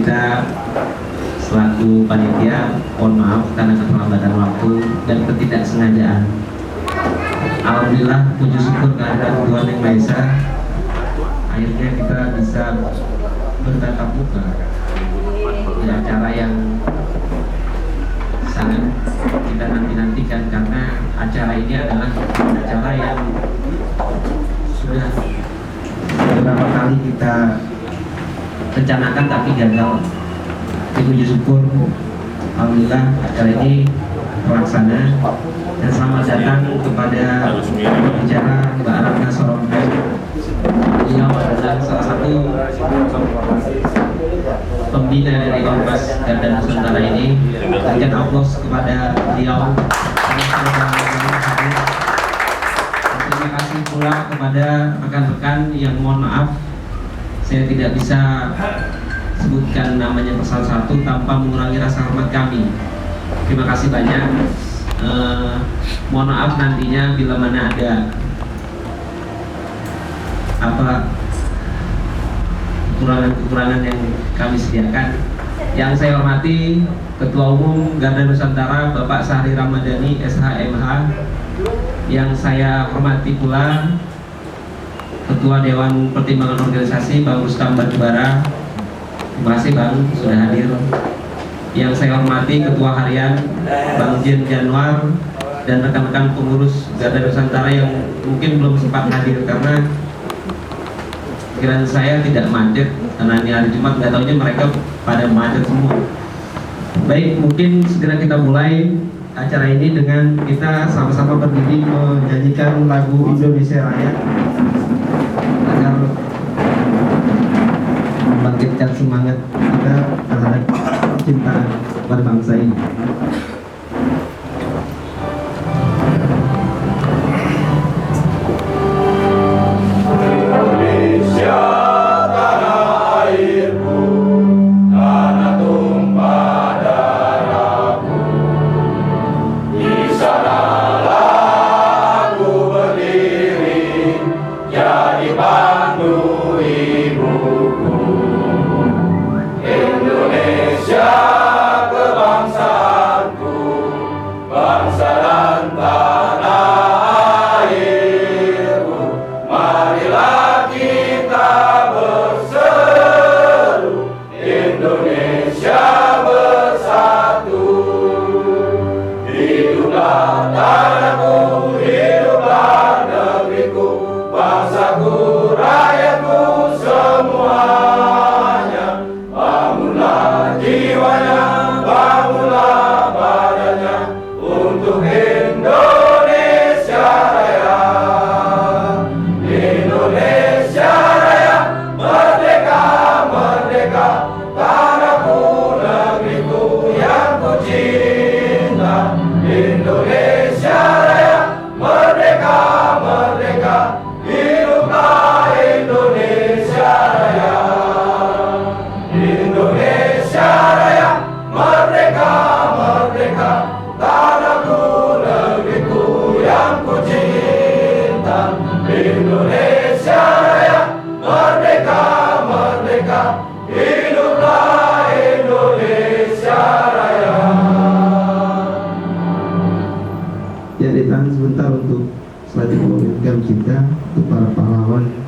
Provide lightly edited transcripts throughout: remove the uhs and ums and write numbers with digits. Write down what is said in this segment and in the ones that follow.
kita selaku panitia mohon maaf karena keterlambatan waktu dan ketidaksengajaan. Alhamdulillah, puji syukur kehadirat Tuhan Yang Maha Esa, akhirnya kita bisa bertatap muka di acara yang sangat kita nanti-nantikan, karena acara ini adalah acara yang sudah beberapa kali kita rencanakan tapi gagal. Puji syukur, alhamdulillah acara ini terlaksana. Dan selamat datang kepada pembicara Mbak Ratna Sorongkai. Beliau adalah salah satu pembina dari Ormas Garda Nusantara ini. Berikan aplaus kepada beliau. Terima kasih pula kepada rekan-rekan yang mohon maaf saya tidak bisa sebutkan namanya persatu-satu tanpa mengurangi rasa hormat kami. Terima kasih banyak. Mohon maaf nantinya bila mana ada kekurangan yang kami sediakan. Yang saya hormati Ketua Umum Garda Nusantara Bapak Sahri Ramadhani SHMH, yang saya hormati pula Ketua Dewan Pertimbangan Organisasi Bang Rustam Batubara. Terima kasih Bang sudah hadir. Yang saya hormati Ketua Harian Bang Jen Januar dan rekan-rekan pengurus Garda Nusantara yang mungkin belum sempat hadir karena pikiran saya tidak macet karena ini hari Jumat, nggak tahunya mereka pada macet semua. Baik, mungkin segera kita mulai acara ini dengan kita sama-sama berdiri menyanyikan lagu Indonesia Raya agar membangkitkan semangat kita terhadap cintaan pada bangsa ini. Ya, ditahan sebentar untuk selanjutnya mengucapkan cinta untuk para pahlawan.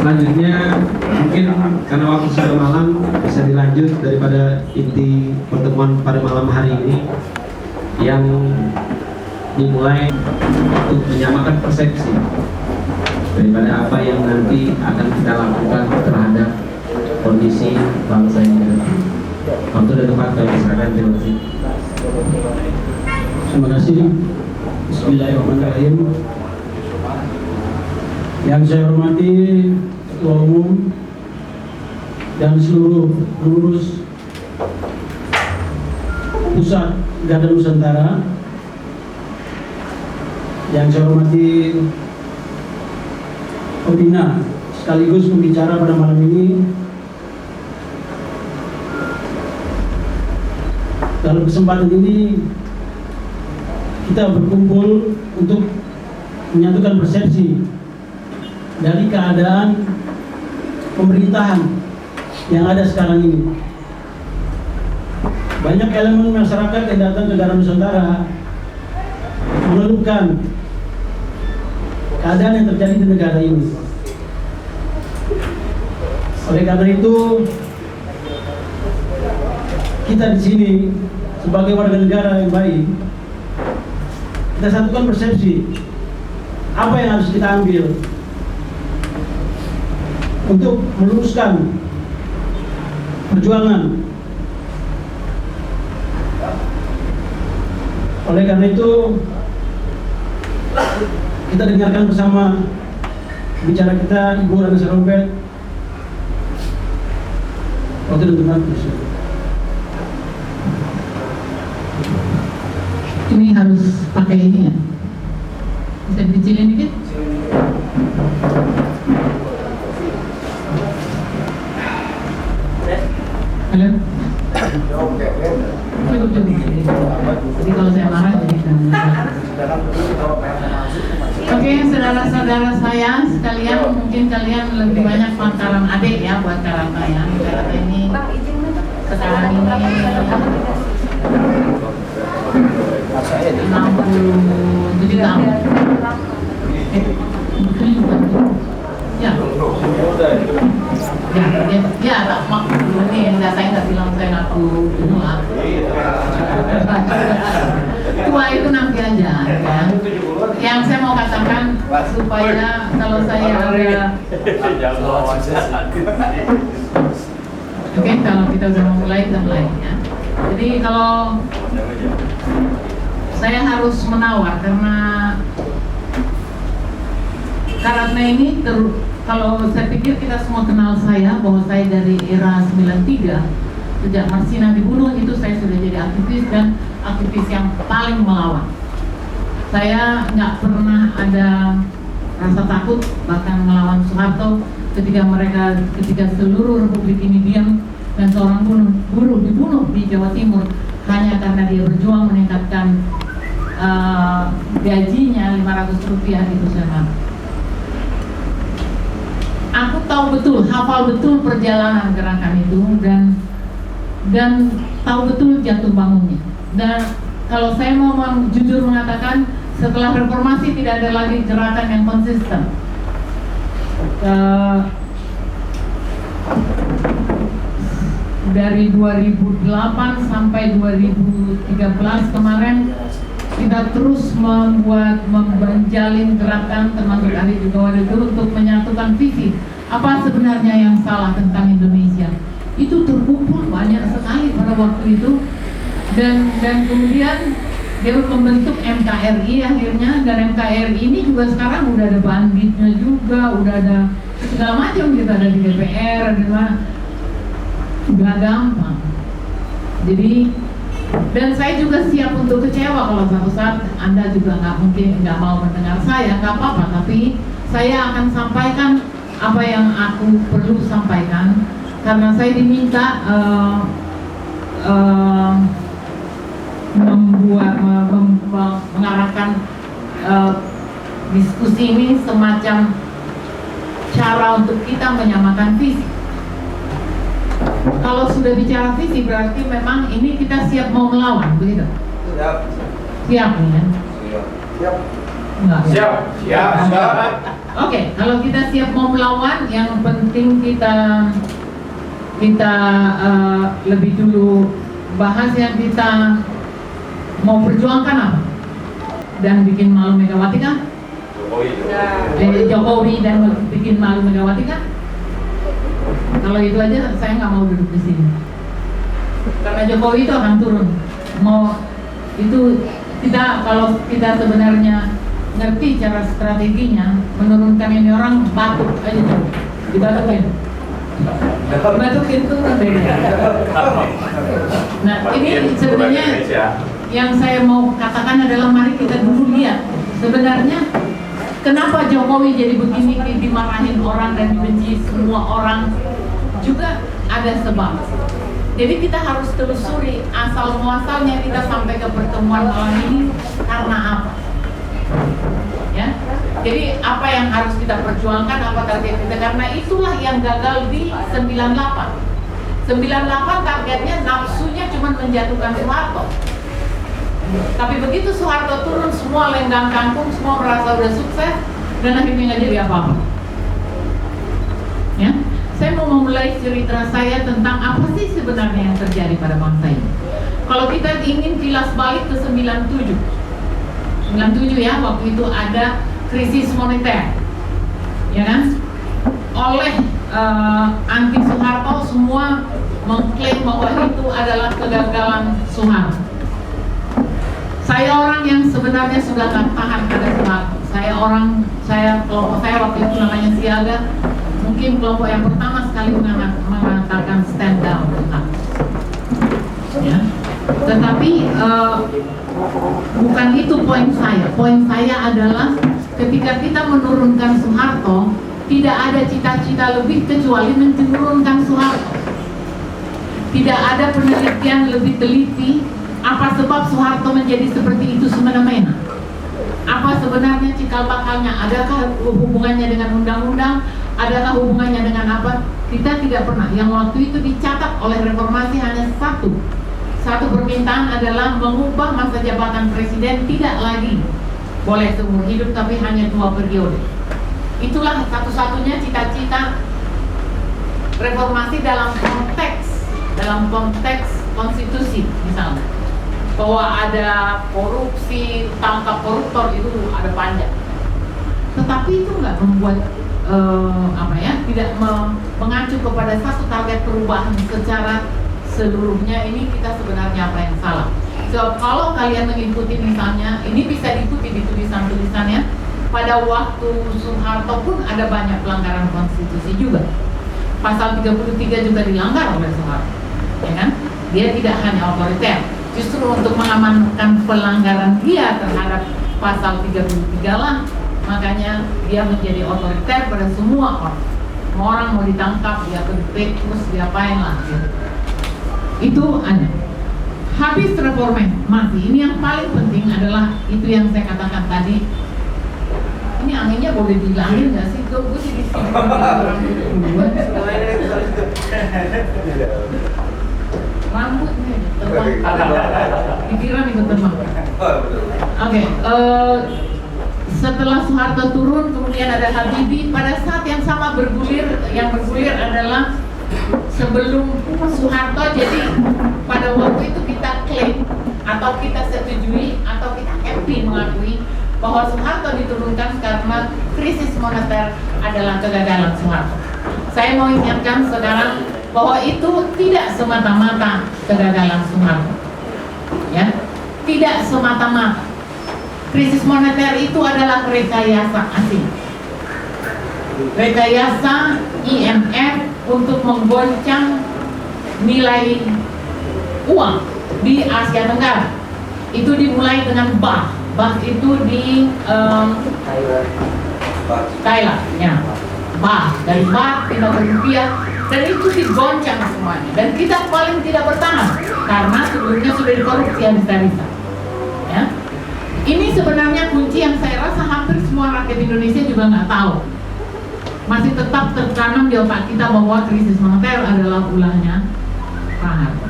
Selanjutnya mungkin karena waktu sudah malam bisa dilanjut daripada inti pertemuan pada malam hari ini yang dimulai untuk menyamakan persepsi daripada apa yang nanti akan kita lakukan terhadap kondisi bangsa ini. Waktu dan tempat kami silakan. Terima kasih. Terima kasih. Bismillahirrahmanirrahim. Yang saya hormati Ketua Umum dan seluruh pengurus Pusat Garda Nusantara, yang saya hormati pembina sekaligus pembicara pada malam ini. Dalam kesempatan ini kita berkumpul untuk menyatukan persepsi dari keadaan pemerintahan yang ada sekarang ini. Banyak elemen masyarakat yang datang ke Garda Nusantara mengeluhkan keadaan yang terjadi di negara ini. Oleh karena itu, kita di sini sebagai warga negara yang baik, kita satukan persepsi apa yang harus kita ambil untuk meluruskan perjuangan. Oleh karena itu, kita dengarkan bersama bicara kita, Ibu Ratna Sarumpait. Waktu dan tempat. Ini harus pakai ini ya? Bisa dikecilin dikit? Halo? Cukup. Jadi kalau saya marah jadi Oke, saudara-saudara saya sekalian, mungkin kalian lebih banyak pantaran adik ya buat Karata ya. Karata ini sekarang ini 67 tahun. Ya, tak mak ini enggak, saya nggak bilang saya ngaku tua. Tua itu nanti aja ya. Yang saya mau katakan supaya kalau saya ada Oke, kalau kita udah mulai kita mulai ya. Jadi kalau saya harus menawar karena ini kalau saya pikir kita semua kenal saya, bahwa saya dari era 93 sejak Marsina dibunuh itu saya sudah jadi aktivis, dan aktivis yang paling melawan. Saya nggak pernah ada rasa takut bahkan melawan Soeharto ketika seluruh Republik ini diam dan seorang buruh dibunuh di Jawa Timur hanya karena dia berjuang meningkatkan gajinya 500 rupiah, itu saya marah. Aku tahu betul, hafal betul perjalanan gerakan itu dan tahu betul jatuh bangunnya. Dan kalau saya mau jujur mengatakan, setelah reformasi tidak ada lagi gerakan yang konsisten. Dari 2008 sampai 2013 kemarin kita terus menjalin gerakan, termasuk Ali juga waktu itu, untuk menyatukan visi. Apa sebenarnya yang salah tentang Indonesia? Itu terkumpul banyak sekali pada waktu itu, dan kemudian dia membentuk MKRI akhirnya, dan MKRI ini juga sekarang udah ada banditnya juga, udah ada segala macam gitu, ada di DPR, ada di mana. Nggak gampang. Jadi, dan saya juga siap untuk kecewa kalau suatu saat Anda juga nggak mau mendengar saya, nggak apa-apa, tapi saya akan sampaikan apa yang aku perlu sampaikan, karena saya diminta mengarahkan diskusi ini semacam cara untuk kita menyamakan visi. Kalau sudah bicara visi berarti memang ini kita siap mau melawan, begitu? Siap nih ya? Siap. Enggak. Siap. Oke, kalau kita siap mau melawan, yang penting kita lebih dulu bahas yang kita mau perjuangkan apa, dan bikin malu Megawati kan? Jokowi dan bikin malu Megawati kan? Kalau itu aja saya nggak mau duduk di sini, karena Jokowi itu akan turun. Kalau kita sebenarnya ngerti cara strateginya menurunkan ini orang, batuk aja tuh, dibatukin turun deh. Nah, ini sebenarnya yang saya mau katakan adalah mari kita dulu lihat sebenarnya kenapa Jokowi jadi begini, dimarahin orang dan dibenci semua orang, juga ada sebab. Jadi kita harus telusuri asal muasalnya kita sampai ke pertemuan malam ini karena apa. Ya, jadi apa yang harus kita perjuangkan, apa target kita, karena itulah yang gagal di 98. 98 targetnya, nafsunya cuma menjatuhkan Soeharto. Tapi begitu Soeharto turun, semua lenggang kangkung, semua merasa udah sukses, dan akhirnya nggak jadi apa-apa. Ya, saya mau memulai cerita saya tentang apa sih sebenarnya yang terjadi pada bangsa ini. Kalau kita ingin kilas balik ke 97 ya, waktu itu ada krisis moneter, ya kan? Oleh anti Soeharto semua mengklaim bahwa itu adalah kegagalan Soeharto. Saya orang yang sebenarnya sudah tak tahan pada Soeharto. Kelompok saya waktu itu namanya Siaga, mungkin kelompok yang pertama sekali mengatakan stand down Soeharto. Ya. Tetapi bukan itu poin saya. Poin saya adalah ketika kita menurunkan Soeharto, tidak ada cita-cita lebih kecuali menurunkan Soeharto. Tidak ada penelitian lebih teliti apa sebab Soeharto menjadi seperti itu semena-mena. Apa sebenarnya cikal bakalnya? Adakah hubungannya dengan undang-undang? Adakah hubungannya dengan apa? Kita tidak pernah. Yang waktu itu dicatat oleh reformasi hanya satu permintaan adalah mengubah masa jabatan presiden tidak lagi boleh seumur hidup tapi hanya 2 periode. Itulah satu-satunya cita-cita reformasi dalam konteks konstitusi, misalnya bahwa ada korupsi, tangkap koruptor, itu ada panjang. Tetapi itu nggak membuat tidak mengacu kepada satu target perubahan secara seluruhnya. Ini kita sebenarnya apa yang salah. So, kalau kalian mengikuti misalnya, ini bisa diikuti di tulisan-tulisannya, pada waktu Soeharto pun ada banyak pelanggaran konstitusi juga. Pasal 33 juga dilanggar oleh Soeharto, ya kan? Dia tidak hanya otoriter, justru untuk mengamankan pelanggaran dia terhadap pasal 33 lah, makanya dia menjadi otoriter pada semua orang. Semua orang mau ditangkap, dia kedepek, terus diapain lah gitu. Itu ada. Habis reformasi, ini yang paling penting adalah itu yang saya katakan tadi. Ini anginnya boleh dihilangin nggak sih? Gue sih di sini rambut nih terbang, pikiran ikut terbang. Oke, setelah Soeharto turun, kemudian ada Habibie. Pada saat yang sama yang bergulir adalah sebelum Soeharto. Jadi pada waktu itu kita klaim atau kita setujui atau kita happy mengakui bahwa Soeharto diturunkan karena krisis moneter adalah kegagalan Soeharto. Saya mau ingatkan sekarang bahwa itu tidak semata-mata kegagalan Soeharto, ya, tidak semata-mata. Krisis moneter itu adalah rekayasa asing, rekayasa IMF untuk menggoncang nilai uang di Asia Tenggara. Itu dimulai dengan baht itu di Thailand, ya, baht, dari baht pindah ke rupiah, dan itu digoncang semuanya. Dan kita paling tidak bertahan karena sebelumnya sudah dikorupsi habis-habisan. Ya, ini sebenarnya kunci yang saya rasa hampir semua rakyat Indonesia juga nggak tahu. Masih tetap tertanam di otak kita bahwa krisis moneter adalah ulahnya Pak Harto.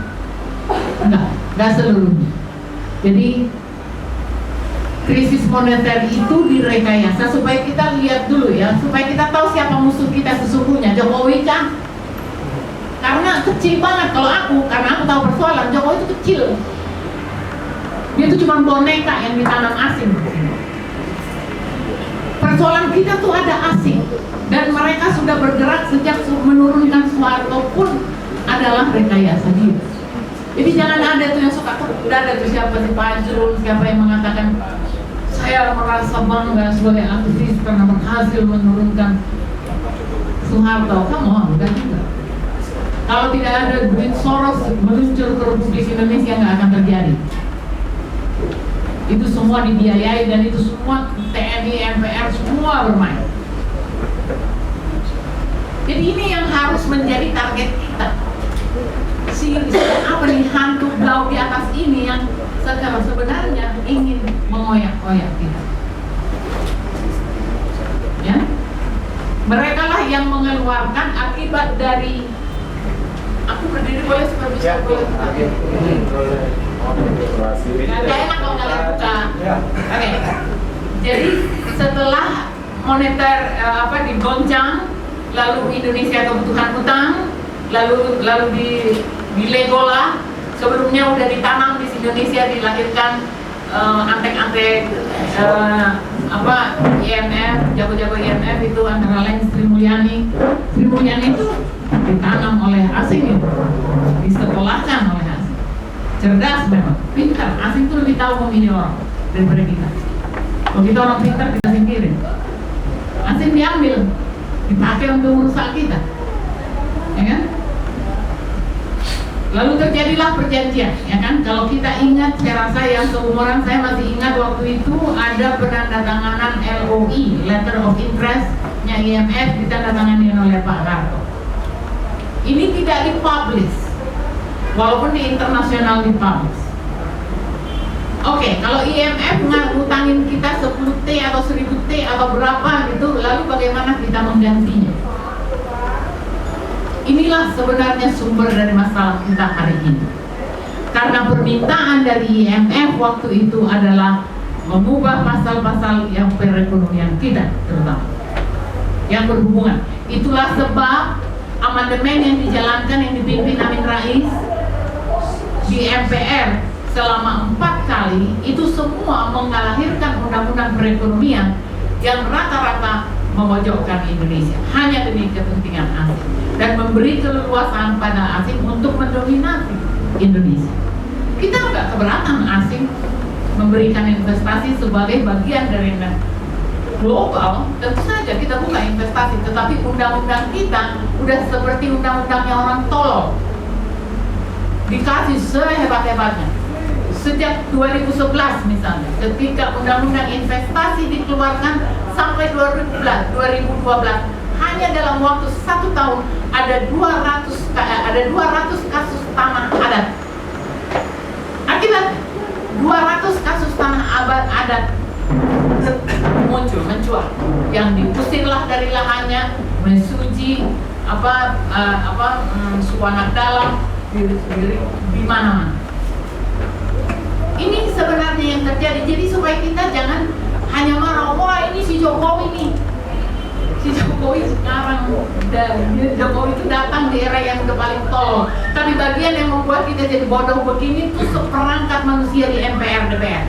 Enggak seluruhnya. Jadi krisis moneter itu direkayasa supaya kita lihat dulu ya, supaya kita tahu siapa musuh kita sesungguhnya. Jokowi kan? Karena kecil banget karena aku tahu persoalan. Jokowi itu kecil. Dia itu cuma boneka yang ditanam asing. Persoalan kita tuh ada asing, dan mereka sudah bergerak sejak menurunkan Soeharto pun adalah rekayasa dia. Jadi jangan ada tuh yang suka ada tuh siapa si Fajrul, siapa yang mengatakan saya merasa bangga sebagai aktivis karena berhasil menurunkan Soeharto. Kamu enggak juga. Kalau tidak ada duit Soros meluncur ke Republik Indonesia, nggak akan terjadi. Itu semua dibiayai, dan itu semua TNI, MPR semua bermain. Jadi ini yang harus menjadi target kita. Apa nih hantu blau di atas ini yang sebenarnya ingin mengoyak-oyak kita. Ya, mereka lah yang mengeluarkan akibat dari. Aku berdiri boleh supervisi boleh. Gak enak kalau kalian buka. Oke. Jadi setelah moneter digoncang, lalu Indonesia kebutuhan utang, lalu di Legola, sebelumnya udah ditanam di Indonesia, dilahirkan antek-antek IMF, jago-jago IMF itu antara lain Sri Mulyani. Sri Mulyani itu ditanam oleh asing, disekolahkan oleh asing. Cerdas memang, pintar. Asing itu lebih tahu memilih orang daripada kita. Kalau kita orang pintar, kita singkirin. Asing diambil, dipakai untuk merusak kita, ya kan? Lalu terjadilah perjanjian, ya kan? Kalau kita ingat, saya rasa yang seumuran saya masih ingat waktu itu ada penandatanganan LOI, Letter of Interest-nya IMF, ditandatangani oleh Pak Harto. Ini tidak dipublish, walaupun di internasional dipublish. Oke, kalau IMF ngutangin kita 10T atau 1000T atau berapa gitu, lalu bagaimana kita menggantinya? Inilah sebenarnya sumber dari masalah kita hari ini. Karena permintaan dari IMF waktu itu adalah mengubah pasal-pasal yang perekonomian kita terutama, yang berhubungan. Itulah sebab amandemen yang dijalankan, yang dipimpin Amin Rais di MPR selama 4 kali, itu semua mengalahirkan undang-undang perekonomian yang rata-rata memojokkan Indonesia hanya demi kepentingan asing dan memberi keleluasaan pada asing untuk mendominasi Indonesia. Kita nggak keberatan asing memberikan investasi sebagai bagian dari global, tentu saja kita buka investasi, tetapi undang-undang kita udah seperti undang-undangnya orang tolol, dikasih sehebat-hebatnya. Sejak 2011 misalnya, ketika undang-undang investasi dikeluarkan sampai 2012, hanya dalam waktu 1 tahun ada 200 kasus tanah adat. Akibat 200 kasus tanah adat mencuat, yang diusirlah dari lahannya, mesuji suku anak dalam di mana-mana. Ini sebenarnya yang terjadi. Jadi supaya kita jangan hanya marah, wah ini si Jokowi nih. Si Jokowi sekarang, Jokowi itu datang di era yang udah paling tolol. Tapi bagian yang membuat kita jadi bodoh begini tuh seperangkat manusia di MPR DPR.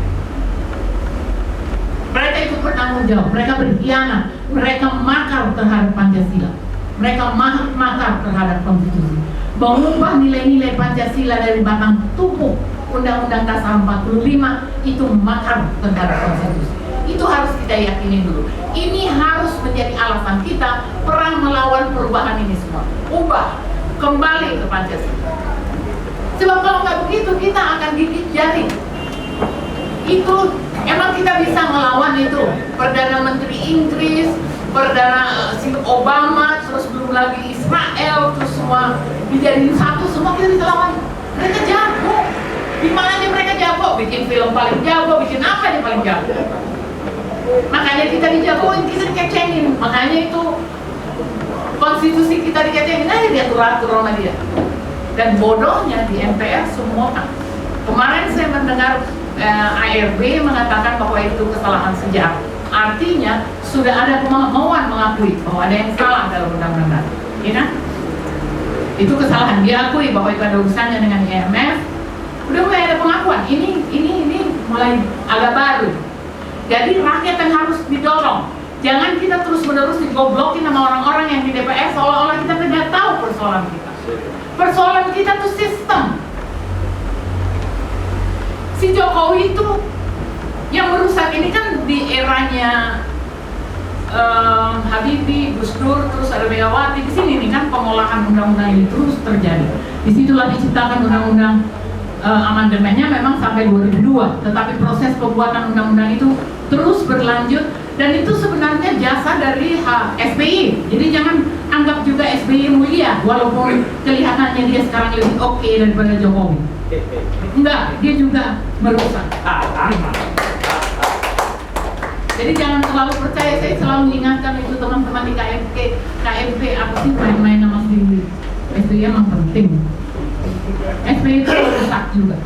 Mereka itu bertanggung jawab, mereka berkhianat, mereka makar terhadap Pancasila, mereka makar terhadap konstitusi, mengubah nilai-nilai Pancasila dari batang tubuh Undang-Undang Dasar 45 itu makar terhadap konstitusi. Itu harus kita yakini dulu. Ini harus menjadi alasan kita perang melawan perubahan ini semua. Ubah, kembali ke Pancasila. Sebab kalau nggak begitu kita akan gigit jari. Itu emang kita bisa melawan itu. Perdana Menteri Inggris, Perdana Obama, terus belum lagi Israel, terus semua dijadiin satu, semua kita bisa lawan. Mereka jago. Di mana aja mereka jago, bikin film paling jago, bikin apa aja paling jago. Makanya kita dijagoin, kita dikecengin. Makanya itu konstitusi kita dikecengin, aja dia atur-atur sama dia. Dan bodohnya di MPR semua. Kemarin saya mendengar ARB mengatakan bahwa itu kesalahan sejarah. Artinya sudah ada kemauan mengakui bahwa ada yang salah dalam undang-undang, ya kan? Itu kesalahan, dia akui bahwa itu ada urusannya dengan IMF. Udah mulai ada pengakuan. Ini mulai agak baru. Jadi rakyat yang harus didorong. Jangan kita terus-menerus digoblokin sama orang-orang yang di DPR seolah-olah kita tidak tahu persoalan kita. Persoalan kita tuh sistem. Si Jokowi itu yang merusak ini kan di eranya Habibie, Gus Dur, terus ada Megawati. Di sini nih kan pengolahan undang-undang ini terus terjadi. Disitulah diciptakan undang-undang amandemennya memang sampai 2002, tetapi proses pembuatan undang-undang itu terus berlanjut dan itu sebenarnya jasa dari SBY. Jadi jangan anggap juga SBY mulia walaupun kelihatannya dia sekarang lebih oke daripada Jokowi. Enggak, dia juga merusak. Jadi jangan terlalu percaya, saya selalu mengingatkan itu teman-teman di KMP apa sih main-main sama sendiri. SBY emang penting. SBY itu merusak juga.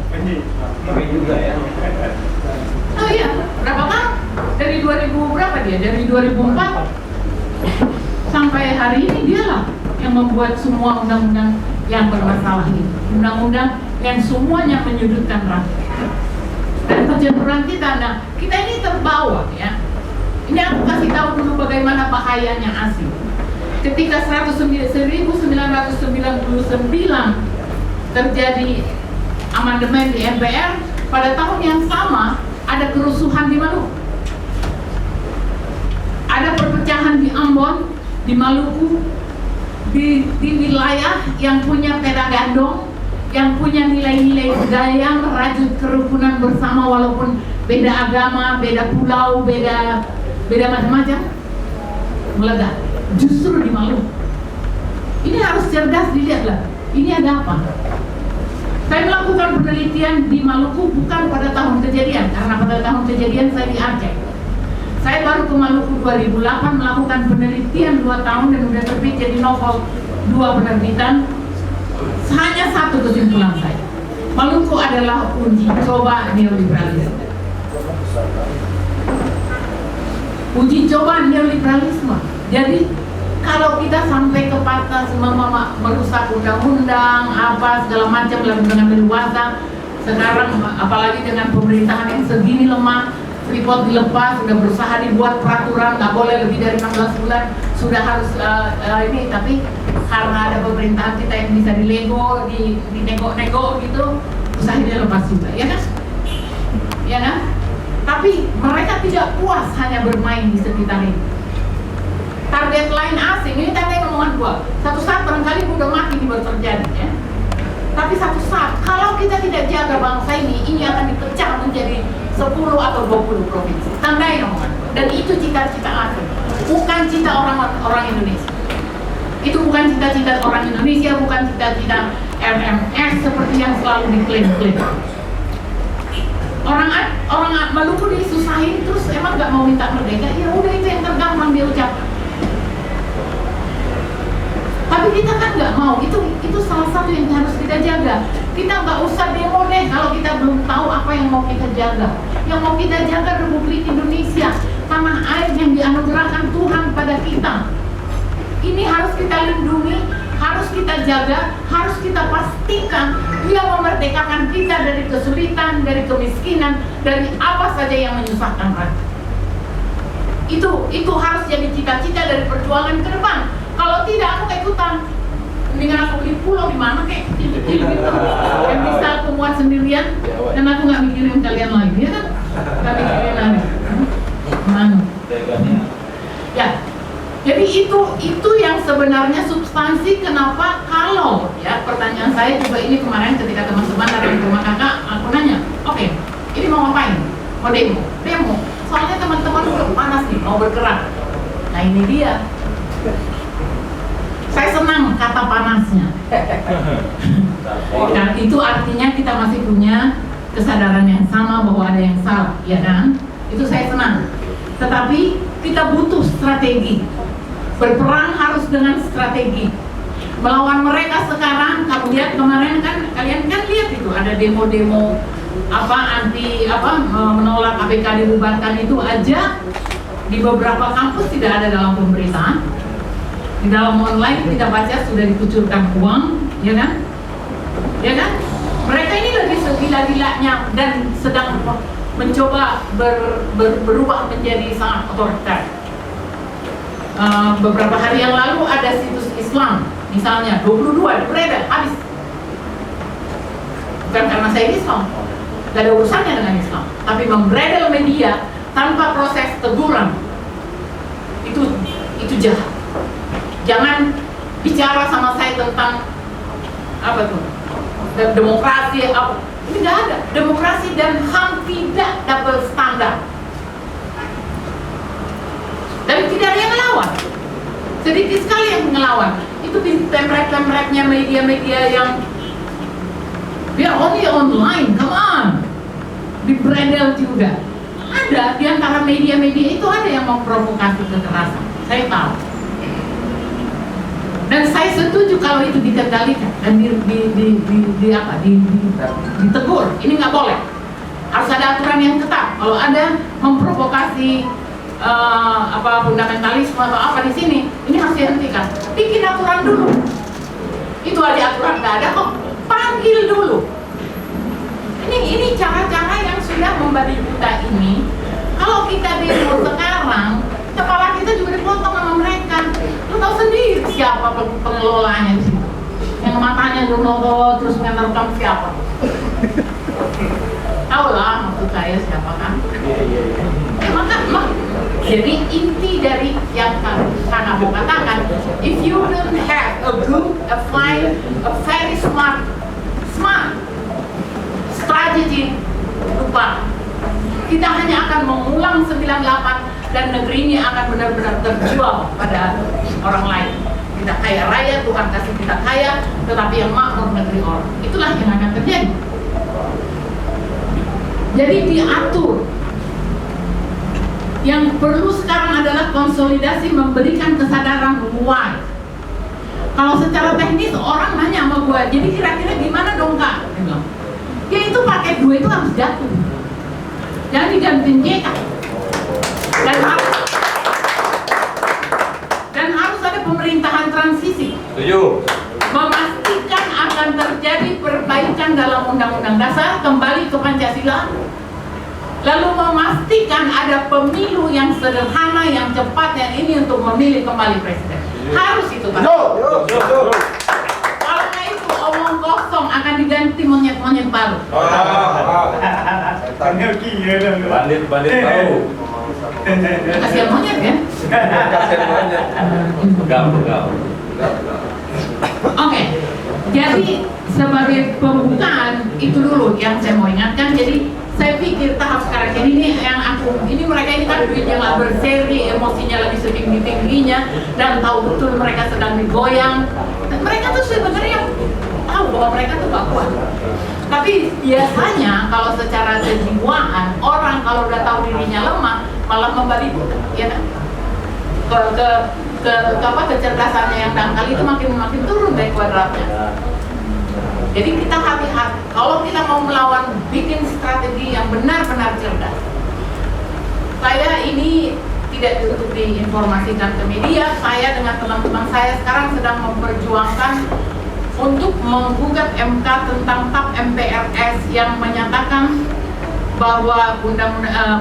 Oh iya, berapa tahun? Dari 2000 berapa dia? Dari 2004 sampai hari ini dialah yang membuat semua undang-undang yang bermasalah ini. Undang-undang yang semuanya menyudutkan rakyat. Dan kecenderungan kita, nah kita ini terbawa ya. Ini aku kasih tahu dulu bagaimana bahayanya ASI. Ketika 1999 terjadi amandemen di MPR, pada tahun yang sama ada kerusuhan di Maluku. Ada perpecahan di Ambon, di Maluku, di wilayah yang punya peta gandong, yang punya nilai-nilai budaya, merajut kerukunan bersama walaupun beda agama, beda pulau, beda macam-macam, meledak. Justru di Maluku. Ini harus cerdas dilihatlah. Ini ada apa? Saya melakukan penelitian di Maluku bukan pada tahun kejadian, karena pada tahun kejadian saya di Aceh. Saya baru ke Maluku 2008 melakukan penelitian 2 tahun dan sudah terbit jadi novel 2 penerbitan. Hanya satu kesimpulan saya, Maluku adalah uji coba neoliberalisme. Uji coba neoliberalisme. Jadi kalau kita sampai ke batas merusak undang-undang apa segala macam lalu dengan leluasa, sekarang apalagi dengan pemerintahan yang segini lemah, Freeport dilepas, sudah berusaha dibuat peraturan nggak boleh lebih dari 16 bulan, sudah harus ini, tapi karena ada pemerintahan kita yang bisa dilego, dinego-nego gitu, usahanya lepas juga, ya kan? Ya kan? Tapi mereka tidak puas hanya bermain di sekitar ini. Target lain asing, ini tadi ngomongan gua. Satu saat barangkali udah mati ini baru terjadi, ya. Tapi satu saat, kalau kita tidak jaga bangsa ini akan dipecah menjadi 10 atau 20 provinsi. Tandai omongan gua. Dan itu cita-cita asing, bukan cita orang Indonesia. Itu bukan cita-cita orang Indonesia, bukan cita-cita RMS seperti yang selalu diklaim-klaim. Orang Maluku disusahin terus emang nggak mau minta merdeka, ya udah itu yang tergampang dia ucapkan. Tapi kita kan nggak mau, itu salah satu yang harus kita jaga. Kita nggak usah demo deh kalau kita belum tahu apa yang mau kita jaga. Yang mau kita jaga Republik Indonesia, tanah air yang dianugerahkan Tuhan pada kita. Ini harus kita lindungi, harus kita jaga, harus kita pastikan dia memerdekakan kita dari kesulitan, dari kemiskinan, dari apa saja yang menyusahkan rakyat. Itu harus jadi cita-cita dari perjuangan ke depan. Kalau tidak, aku kayak ikutan. Mendingan aku beli pulau di mana kayak kecil-kecil gitu, yang bisa aku muat sendirian, dan aku nggak mikirin kalian lagi, ya kan? Nggak mikirin lagi. Mana? Ya. Jadi itu yang sebenarnya substansi kenapa kalau ya pertanyaan saya juga ini kemarin ketika teman-teman ada di rumah kakak, aku nanya, oke, ini mau ngapain? Mau demo. Soalnya teman-teman udah panas nih, mau bergerak. Nah ini dia. Saya senang kata panasnya. Dan itu artinya kita masih punya kesadaran yang sama bahwa ada yang salah, ya kan? Itu saya senang. Tetapi kita butuh strategi. Berperang harus dengan strategi. Melawan mereka sekarang, kamu lihat kemarin kan, kalian kan lihat itu ada demo-demo menolak KPK dibubarkan itu aja di beberapa kampus tidak ada dalam pemberitaan. Di dalam online kita baca sudah dikucurkan uang, ya kan? Ya kan? Mereka ini lagi segila-gilanya dan sedang mencoba berubah menjadi sangat otoriter. Beberapa hari yang lalu ada situs Islam, misalnya 22 beredar habis. Bukan karena saya Islam, gak ada urusannya dengan Islam, tapi membredel media tanpa proses teguran itu jahat. Jangan bicara sama saya tentang apa tuh demokrasi apa, ini nggak ada. Demokrasi dan HAM tidak double standar dan tidak ada yang ngelawan, sedikit sekali yang ngelawan. Itu pemret-pemretnya media-media yang we are only online, come on, dibredel juga. Ada di antara media-media itu ada yang memprovokasi kekerasan, saya tahu. Dan saya setuju kalau itu dikendalikan dan ditegur. Ini nggak boleh. Harus ada aturan yang ketat. Kalau ada memprovokasi fundamentalisme atau apa di sini, ini harus dihentikan. Bikin aturan dulu. Itu aja aturan nggak ada kok. Panggil dulu. Ini cara-cara yang sudah membabi buta ini. Kalau kita demo sekarang, kepala kita juga dipotong sama mereka. Lu tahu sendiri siapa pengelolanya di situ. Yang matanya Junoto terus menerkam siapa. Tahu lah maksud saya siapa kan. Jadi inti dari yang Kakak mau katakan, if you don't have a good, a fine, a very smart strategy, lupa. Kita hanya akan mengulang 98 dan negeri ini akan benar-benar terjual pada orang lain. Kita kaya raya, Tuhan kasih kita kaya, tetapi yang makmur negeri orang. Itulah yang akan terjadi. Jadi diatur. Yang perlu sekarang adalah konsolidasi, memberikan kesadaran why. Kalau secara teknis orang nanya sama gue, jadi kira-kira gimana dong Kak? Dia bilang, ya itu pakai duit itu harus jatuh. Jangan digantiin JK. Dan harus ada pemerintahan transisi. Setuju. Memastikan akan terjadi perbaikan dalam Undang-Undang Dasar, kembali ke Pancasila. Lalu memastikan ada pemilu yang sederhana, yang cepat, yang ini untuk memilih kembali presiden. Harus itu Pak. Kalau nggak itu omong kosong akan diganti monyet-monyet baru. Bandit tahu. Kasihan monyet kan? Kasihan banget. Pegal. Oke, jadi sebagai pembukaan itu dulu yang saya mau ingatkan. Jadi saya pikir tahap sekarang ini mereka ini kan duitnya nggak berseri, emosinya lagi setinggi-tingginya dan tahu betul mereka sedang digoyang. Dan mereka tuh sebenarnya tahu bahwa mereka tuh gak kuat. Tapi biasanya kalau secara kejiwaan orang kalau udah tahu dirinya lemah malah membabi buta, ya kan? Kecerdasannya yang dangkal itu makin turun dari kuadratnya. Jadi kita hati-hati. Kalau kita mau melawan, bikin strategi yang benar-benar cerdas. Saya ini tidak untuk diinformasikan ke media. Saya dengan teman-teman saya sekarang sedang memperjuangkan untuk menggugat MK tentang TAP MPRS yang menyatakan bahwa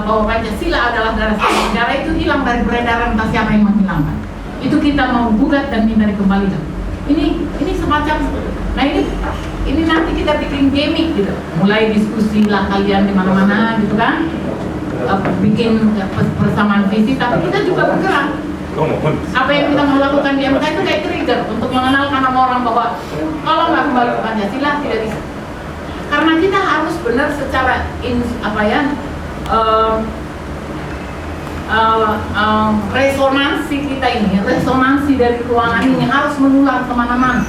bahwa Pancasila adalah dasar negara itu hilang dari peredaran, entah siapa yang menghilangkan. Itu kita mau gugat dan minta dikembalikan. Ini semacam, nah ini nanti kita bikin gimmick gitu, mulai diskusi lah kalian di mana-mana gitu kan, bikin persamaan visi, tapi kita juga bergerak. Apa yang kita mau lakukan di MK itu kayak trigger untuk mengenalkan sama orang bahwa kalau nggak kembali ke Pancasila tidak bisa. Karena kita harus benar secara resonansi kita ini, resonansi dari ruangan ini harus menular kemana-mana.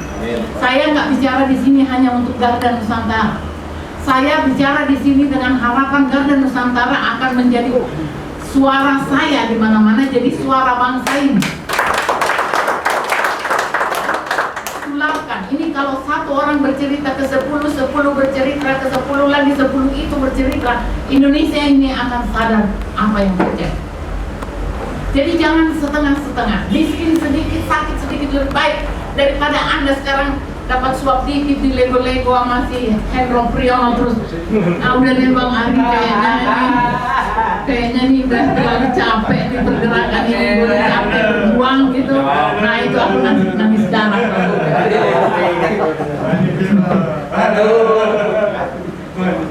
Saya nggak bicara di sini hanya untuk Garda Nusantara. Saya bicara di sini dengan harapan Garda Nusantara akan menjadi suara saya di mana-mana, jadi suara bangsa ini. Tularkan. Ini kalau satu orang bercerita ke 10, 10 bercerita ke 10 lagi, 10 itu bercerita, Indonesia ini akan sadar apa yang terjadi. Jadi jangan setengah-setengah, miskin sedikit, sakit sedikit lebih baik daripada Anda sekarang dapat suap dikit di lego-lego sama si Hendro Priyono terus udah nih Bang Ari kayaknya nih udah terlalu capek nih pergerakan ini, udah capek berjuang gitu. Nah itu aku nangis darah.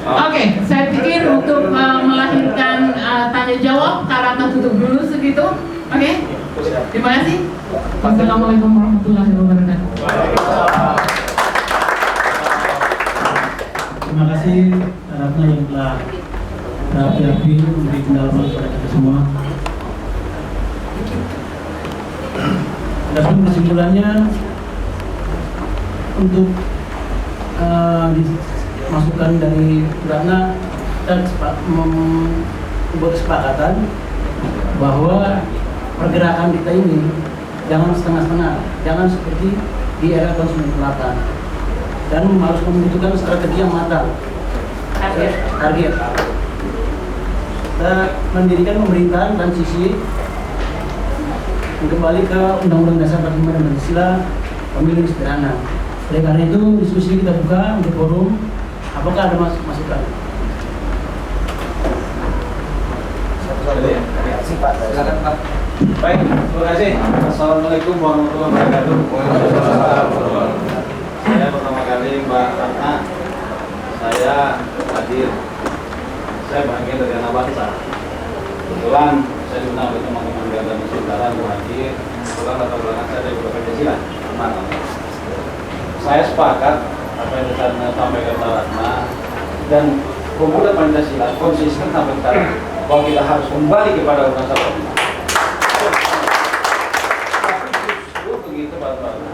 Oke, saya pikir untuk melahirkan tanya jawab, Karata tutup dulu segitu. Oke, terima kasih. Wassalamualaikum warahmatullahi wabarakatuh. Terima kasih Ratna yang telah berapi-api memberi pendalaman kepada kita semua. Adapun kesimpulannya untuk masukan dari Ratna, kita membuat kesepakatan bahwa pergerakan kita ini jangan setengah-setengah, jangan seperti di era tahun 98, dan harus membutuhkan strategi yang matang. Target. Kita mendirikan pemerintahan transisi kembali ke Undang-Undang Dasar 45 dan Pancasila, pemilu sederhana. Oleh karena itu diskusi kita buka untuk forum. Apakah ada masukan? Silakan Pak. Baik, terima kasih. Assalamualaikum warahmatullahi wabarakatuh. Saya pertama kali Mbak Ratna, saya hadir. Saya bagian dari anak bangsa. Kebetulan saya diundang oleh teman-teman Garda Nusantara untuk hadir. Kebetulan latar belakang saya dari Pancasila. Saya sepakat apa yang disampaikan Mbak Ratna, dan pemuda Pancasila konsisten sampai sekarang bahwa kita harus kembali kepada Undang-Undang 45. Tapi justru begitu Pak Ratna,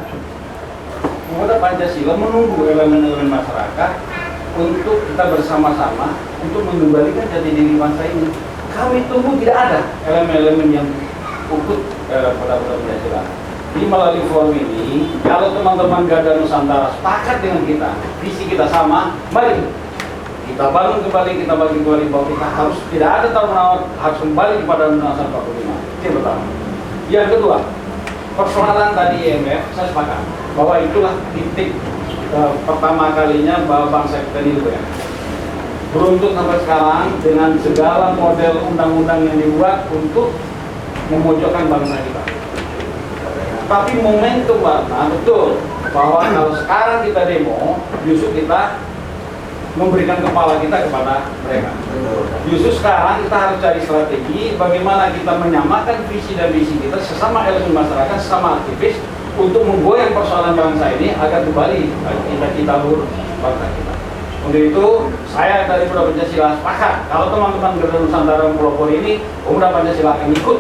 pemuda Pancasila menunggu elemen-elemen masyarakat untuk kita bersama-sama untuk mengembalikan jati diri bangsa ini. Kami tunggu tidak ada elemen-elemen yang ukut pada Pancasila. Di melalui forum ini, kalau teman-teman Garda Nusantara sepakat dengan kita, visi kita sama, mari kita bangun kembali, kita bagi kembali bahwa kita harus tidak ada tawar-menawar, harus kembali kepada Undang-Undang 45. Itu yang pertama. Yang kedua, persoalan tadi IMF, saya sepakat bahwa itulah titik pertama kalinya bahwa bangsa kita ini ya. Beruntung sampai sekarang dengan segala model undang-undang yang dibuat untuk memojokkan bangsa kita. Tapi momentum Warna betul bahwa kalau sekarang kita demo, justru kita memberikan kepala kita kepada mereka. Justru sekarang kita harus cari strategi bagaimana kita menyamakan visi dan misi kita sesama elemen masyarakat, sesama aktivis untuk menggoyang persoalan bangsa ini agar kembali kita lur bangsa kita. Untuk itu, saya dari Pemuda Pancasila sepakat kalau teman-teman Garda Nusantara pelopor ini, Pemuda Pancasila akan ikut.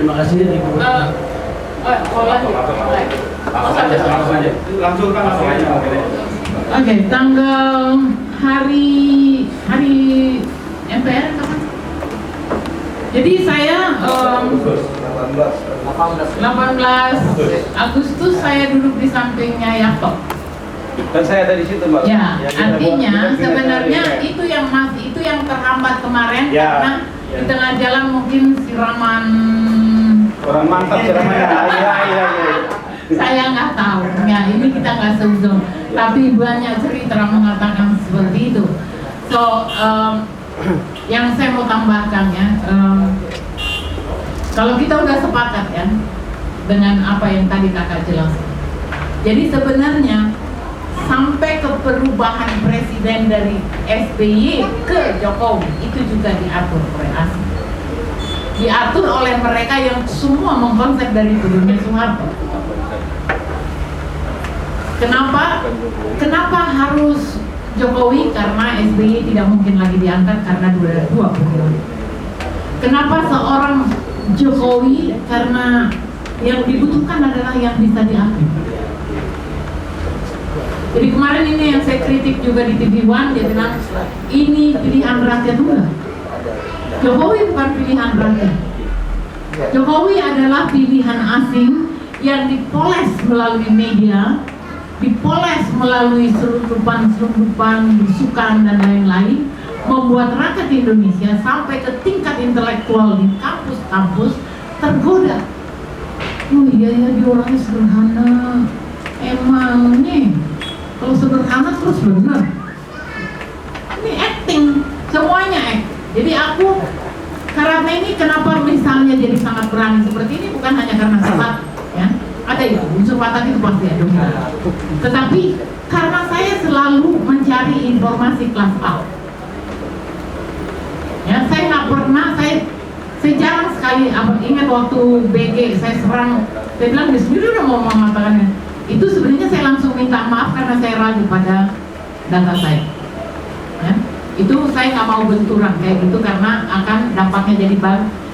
Terima kasih dari Langsung aja. Oke, tanggal hari MPR kapan? Jadi saya 18 Agustus saya duduk di sampingnya Yato. Dan saya ada di situ, Mbak. Ya, artinya sebenarnya itu yang terhambat kemarin karena di tengah jalan mungkin siraman Orang mantap ceramahnya. Iya. Saya nggak tahu. Ya, ini kita nggak seuzon. Tapi banyak cerita mengatakan seperti itu. So, yang saya mau tambahkan ya, kalau kita udah sepakat ya dengan apa yang tadi kakak jelaskan. Jadi sebenarnya sampai ke perubahan presiden dari SBY ke Jokowi itu juga diatur oleh ASI. Diatur oleh mereka yang semua mengkonsep dari turunnya Soeharto. Kenapa harus Jokowi? Karena SBY tidak mungkin lagi diangkat karena dua periode. Kenapa seorang Jokowi? Karena yang dibutuhkan adalah yang bisa diambil. Jadi kemarin ini yang saya kritik juga di TV One, dia bilang ini pilihan rakyat. Enggak, Jokowi bukan pilihan rakyat. Jokowi adalah pilihan asing yang dipoles melalui media, dipoles melalui selundupan, besukan dan lain-lain, membuat rakyat Indonesia sampai ke tingkat intelektual di kampus-kampus tergoda. Oh iya ya, dia orangnya sederhana. Emangnya kalau sederhana terus benar. Ini acting, semuanya act. Jadi aku karena ini kenapa misalnya jadi sangat berani seperti ini bukan hanya karena sifat, ya. Ada itu unsur watak itu pasti ada. Tetapi karena saya selalu mencari informasi kelas A. Ya, saya nggak pernah, saya jarang sekali ingat waktu BG saya serang, saya bilang dia sendiri udah mau mengatakannya. Itu sebenarnya saya langsung minta maaf karena saya ragu pada data saya. Ya, itu saya nggak mau benturan kayak gitu karena akan dampaknya jadi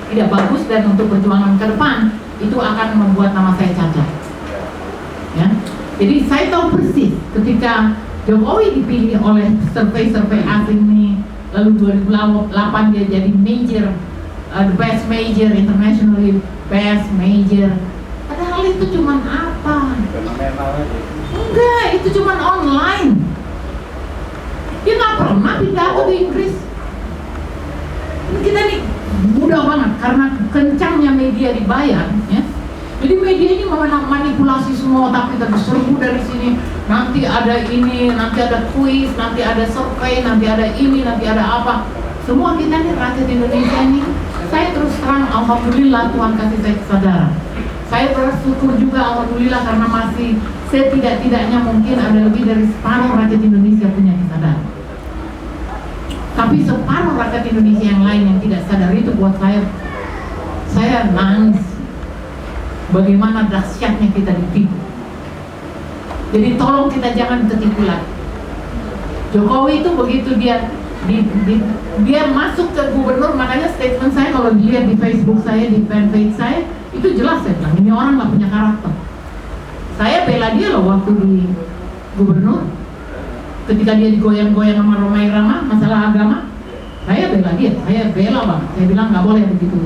tidak bagus dan untuk perjuangan ke depan itu akan membuat nama saya cacat. Ya, jadi saya tahu persis ketika Jokowi dipilih oleh survei asing ini, lalu 2008 dia jadi major, the best major, internationally best major. Padahal itu cuman apa? Enggak, itu cuman online. Dia nggak pernah pidato di Inggris. Kita nih mudah banget karena kencangnya media dibayar, ya. Jadi media ini manipulasi semua, tapi kita serbu dari sini. Nanti ada ini, nanti ada kuis, nanti ada survei, nanti ada ini, nanti ada apa. Semua kita nih rakyat Indonesia ini. Saya terus terang, alhamdulillah Tuhan kasih saya kesadaran. Saya bersyukur juga alhamdulillah karena masih setidak-tidaknya mungkin ada lebih dari separuh rakyat Indonesia punya kesadaran. Tapi separuh rakyat Indonesia yang lain yang tidak sadar itu buat saya nangis. Bagaimana dahsyatnya kita ditipu. Jadi tolong kita jangan tertipu lagi. Jokowi itu begitu dia masuk ke gubernur, makanya statement saya kalau dilihat di Facebook saya, di fanpage saya, itu jelas saya bilang ini orang nggak punya karakter. Saya bela dia loh waktu di gubernur, ketika dia digoyang-goyang sama Romai Rama masalah agama, saya bela dia, saya bela banget. Saya bilang nggak boleh begitu.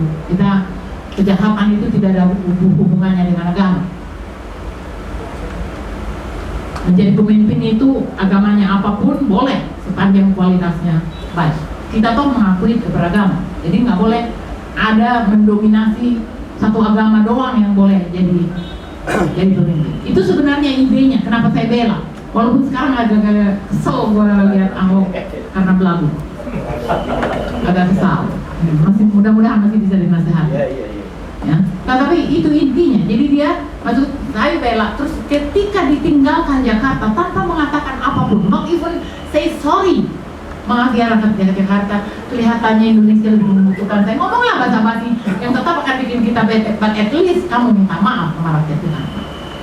Kejahatan itu tidak ada hubungannya dengan agama. Menjadi pemimpin itu agamanya apapun boleh sepanjang kualitasnya baik. Kita toh mengakui keberagaman, jadi nggak boleh ada mendominasi satu agama doang yang boleh jadi pemimpin. Itu sebenarnya idenya. Kenapa saya bela? Walaupun sekarang agak kesel gue lihat Ahok karena belagu, agak kesal. Masih mudah-mudahan masih bisa dinasehati. Ya, tapi itu intinya. Jadi dia maksud saya bela. Terus ketika ditinggalkan Jakarta tanpa mengatakan apapun, not even say sorry, maaf ya rakyat Jakarta, kelihatannya Indonesia lebih membutuhkan saya. Ngomonglah basa-basi yang tetap akan bikin kita bete, but at least kamu minta maaf sama rakyat Jakarta.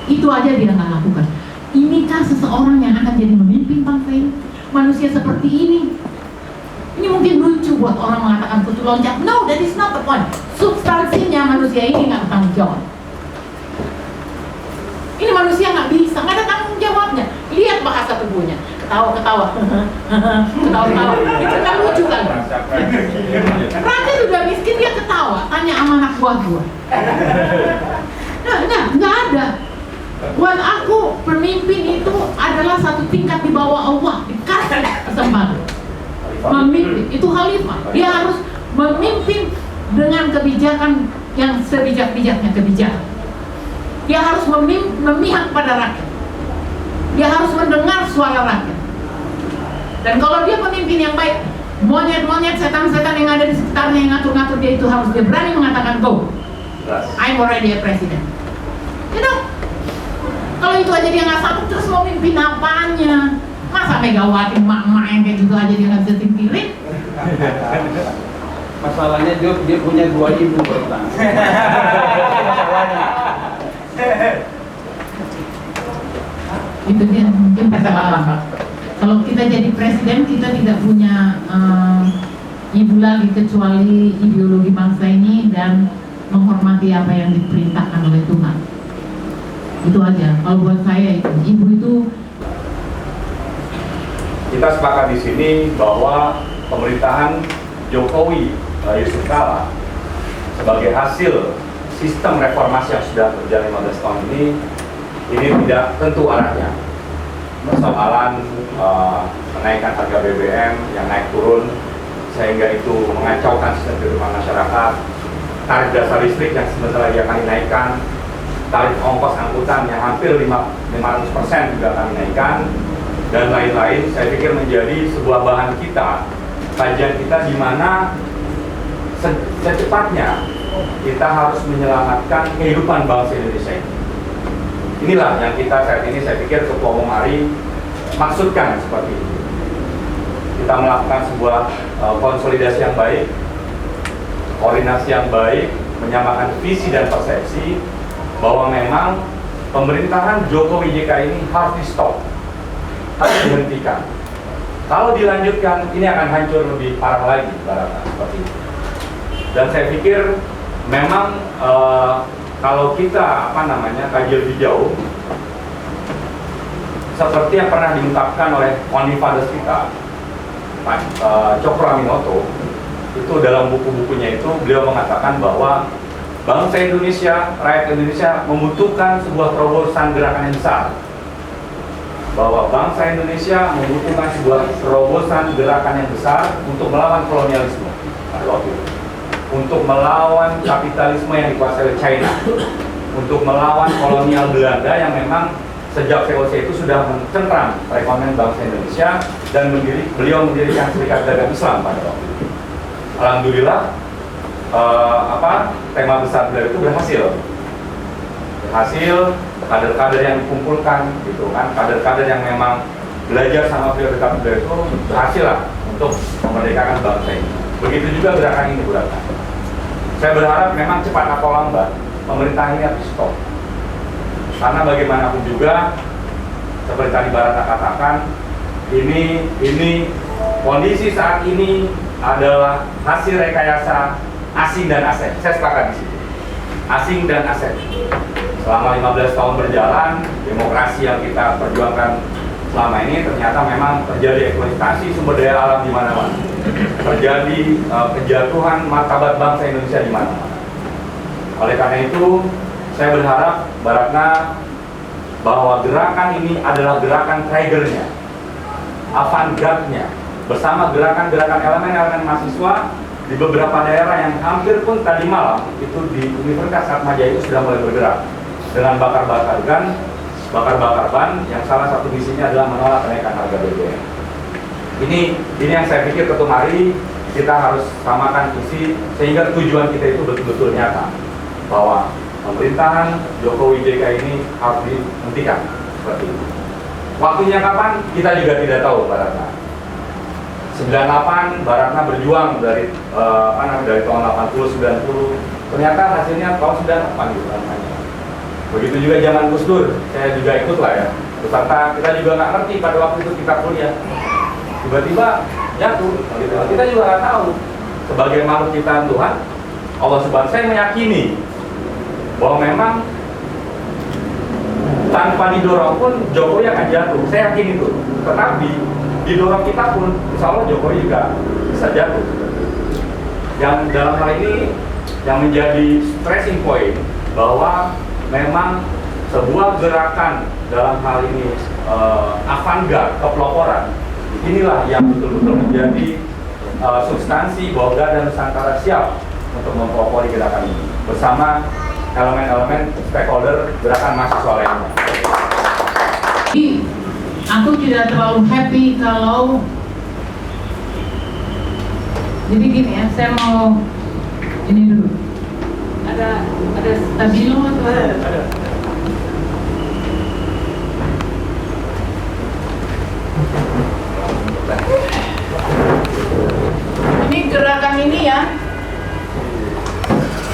Itu aja dia nggak lakukan. Inikah seseorang yang akan jadi pemimpin bangsa ini? Manusia seperti ini. Ini mungkin lucu buat orang mengatakan kutu loncat. No, that is not the point. Substansinya manusia ini nggak bertanggung jawab. Ini manusia nggak bisa, nggak ada tanggung jawabnya. Lihat bahasa tubuhnya, ketawa-ketawa, ketawa-ketawa. Itu kan lucu kan? Rakyat udah miskin dia ketawa. Tanya sama anak buah gua. Nggak ada. Buat aku pemimpin itu adalah satu tingkat di bawah Allah, dikasih kesempatan. Memimpin itu khalifah, dia harus memimpin dengan kebijakan yang sebijak-bijaknya kebijakan. Dia harus memihak pada rakyat. Dia harus mendengar suara rakyat. Dan kalau dia pemimpin yang baik, monyet-monyet, setan-setan yang ada di sekitarnya yang ngatur-ngatur dia itu harus dia berani mengatakan go, I'm already a president. You know, kalau itu aja dia nggak sanggup, terus mau mimpin apanya? Masa Megawati emak-emak yang kayak gitu aja dia nggak bisa tingkirin? Masalahnya dia punya 2 ibu berutang. Itu dia mungkin masalah. Kalau kita jadi presiden kita tidak punya ibu lagi kecuali ideologi bangsa ini dan menghormati apa yang diperintahkan oleh Tuhan. Itu aja. Kalau buat saya itu ibu itu. Kita sepakat di sini bahwa pemerintahan Jokowi Yusuf Kala sebagai hasil sistem reformasi yang sudah berjalan 15 tahun ini tidak tentu arahnya. Persoalan kenaikan harga BBM yang naik turun sehingga itu mengacaukan sistem kehidupan masyarakat, tarif dasar listrik yang sebentar lagi akan dinaikkan, tarif ongkos angkutan yang hampir 500% juga akan dinaikkan, dan lain-lain. Saya pikir menjadi sebuah bahan kita, kajian kita, di mana secepatnya kita harus menyelamatkan kehidupan bangsa Indonesia ini. Inilah yang kita saat ini, saya pikir Ketua Umum Ari maksudkan seperti itu. Kita melakukan sebuah konsolidasi yang baik, koordinasi yang baik, menyamakan visi dan persepsi bahwa memang pemerintahan Jokowi JK ini harus di-stop, harus dihentikan. Kalau dilanjutkan, ini akan hancur lebih parah lagi, seperti itu. Dan saya pikir memang kalau kita kaji lebih jauh, seperti yang pernah diungkapkan oleh founding fathers kita, Pak Cokro Aminoto, itu dalam buku-bukunya itu beliau mengatakan bahwa bangsa Indonesia, rakyat Indonesia membutuhkan sebuah terobosan gerakan yang besar. Bahwa bangsa Indonesia membutuhkan sebuah terobosan gerakan yang besar untuk melawan kolonialisme pada waktu itu, untuk melawan kapitalisme yang dikuasai oleh China, untuk melawan kolonial Belanda yang memang sejak VOC itu sudah mencengkram perekonomian bangsa Indonesia, dan beliau mendirikan Serikat Dagang Islam pada waktu itu. Alhamdulillah, tema besar beliau itu berhasil. Kader-kader yang dikumpulkan, gitu kan, kader-kader yang memang belajar sama beliau, dekat beliau itu berhasil lah untuk memerdekakan bangsa ini. Begitu juga gerakan ini, gerakan. Saya berharap memang cepat atau lambat pemerintah ini harus stop. Karena bagaimanapun juga, seperti tadi Barata katakan, ini kondisi saat ini adalah hasil rekayasa asing dan aset. Saya sepakat di situ. Asing dan aset. Selama 15 tahun berjalan, demokrasi yang kita perjuangkan selama ini ternyata memang terjadi eksploitasi sumber daya alam di mana-mana. Terjadi penjatuhan martabat bangsa Indonesia di mana-mana. Oleh karena itu, saya berharap Baratna bahwa gerakan ini adalah gerakan triggernya, avant-garde-nya, bersama gerakan-gerakan elemen-elemen mahasiswa di beberapa daerah yang hampir pun tadi malam itu di Universitas Atmajaya itu sudah mulai bergerak dengan bakar-bakar ban yang salah satu misinya adalah menolak kenaikan harga BBM. Ini yang saya pikir Ketum Ari kita harus samakan visi sehingga tujuan kita itu betul-betul nyata, bahwa pemerintahan Jokowi JK ini harus dihentikan seperti itu. Waktunya kapan? Kita juga tidak tahu, Baratna. 98 Baratna berjuang dari tahun 80 90, ternyata hasilnya tahun 98 gitu namanya. Begitu juga zaman Gus Dur, saya juga ikut lah ya. Beserta kita juga nggak ngerti pada waktu itu kita kuliah. Tiba-tiba jatuh, gitu. Kita juga nggak tahu. Sebagai makhluk ciptaan Tuhan, Allah Subhanahu, saya meyakini bahwa memang tanpa didorong pun Jokowi akan jatuh. Saya yakin itu. Tetapi didorong kita pun, insya Allah Jokowi juga bisa jatuh. Yang dalam hal ini yang menjadi stressing point bahwa memang sebuah gerakan dalam hal ini avant-garde, kepeloporan, inilah yang betul-betul menjadi substansi bahwa Garda Nusantara siap untuk mempelopori gerakan ini bersama elemen-elemen stakeholder gerakan mahasiswa lainnya. Aku tidak terlalu happy kalau jadi gini ya, saya mau ini dulu. Ada stabilo atau ada? Ini gerakan ini ya.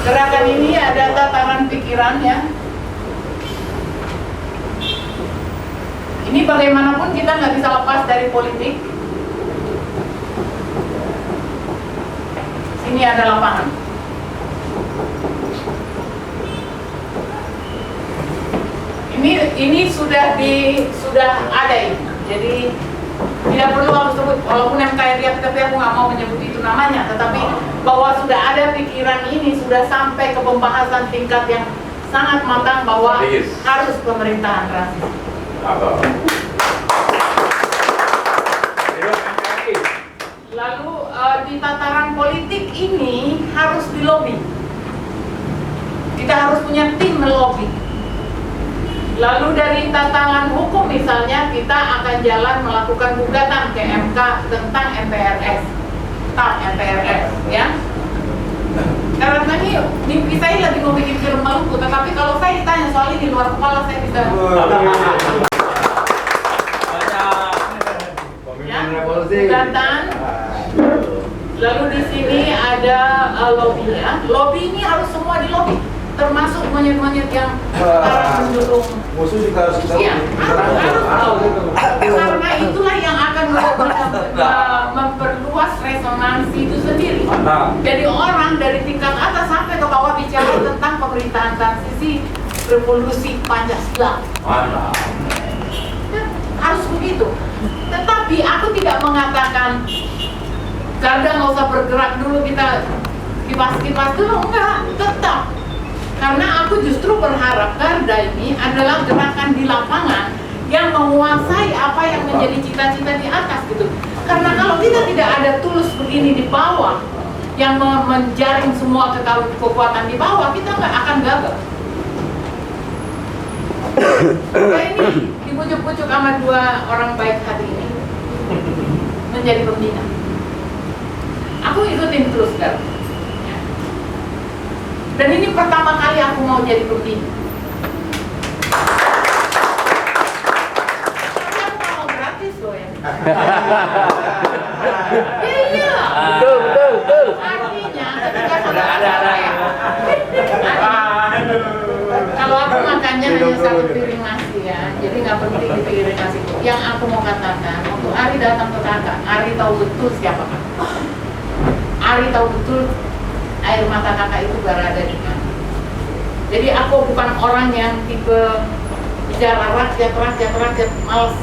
Gerakan ini ada tataran pikirannya. Ini bagaimanapun kita nggak bisa lepas dari politik. Sini ada lapangan. Ini sudah ada ini. Jadi tidak perlu aku sebut, walaupun MKRI tapi aku nggak mau menyebut itu namanya, tetapi bahwa sudah ada pikiran ini, sudah sampai ke pembahasan tingkat yang sangat matang bahwa harus pemerintahan rasis. Lalu di tataran politik ini harus dilobi. Kita harus punya tim melobi. Lalu dari tataran hukum misalnya kita akan jalan melakukan gugatan ke MK tentang MPRS, ya. Karena ini mimpi saya lagi mau bikin film Maluku, tetapi kalau saya ditanya soal ini di luar kepala saya bisa. Ya, gugatan. Lalu di sini ada lobby ya. Lobby ini harus semua di lobby, termasuk monyet-monyet yang sekarang mendukung. Musuh juga harus kita. Iya, harus tahu. Karena itulah yang akan memperluas resonansi itu sendiri. Jadi orang dari tingkat atas sampai ke bawah bicara tentang pemerintahan transisi revolusi Pancasila. Harus begitu. Tetapi aku tidak mengatakan Garda nggak usah bergerak dulu, kita kipas-kipas dulu, enggak, tetap. Karena aku justru berharap Garda ini adalah gerakan di lapangan yang menguasai apa yang menjadi cita-cita di atas gitu. Karena kalau kita tidak ada tulus begini di bawah yang menjaring semua kekuatan di bawah, kita nggak akan gagal. Saya ini dibujuk-bujuk sama dua orang baik hati ini menjadi pembina. Aku ikutin terus kan. Dan ini pertama kali aku mau jadi pembina. Tapi aku nggak mau gratis loh ya. Iya. Betul. Artinya ketika saudara-saudara ya. Kalau aku makannya hanya satu piring nasi ya, jadi nggak penting di piring nasi. Yang aku mau katakan, waktu Ari datang ke kakak, Ari tahu betul siapa kakak. Ari tahu betul air mata kakak itu berada di mana. Jadi aku bukan orang yang tipe bicara rakyat, males.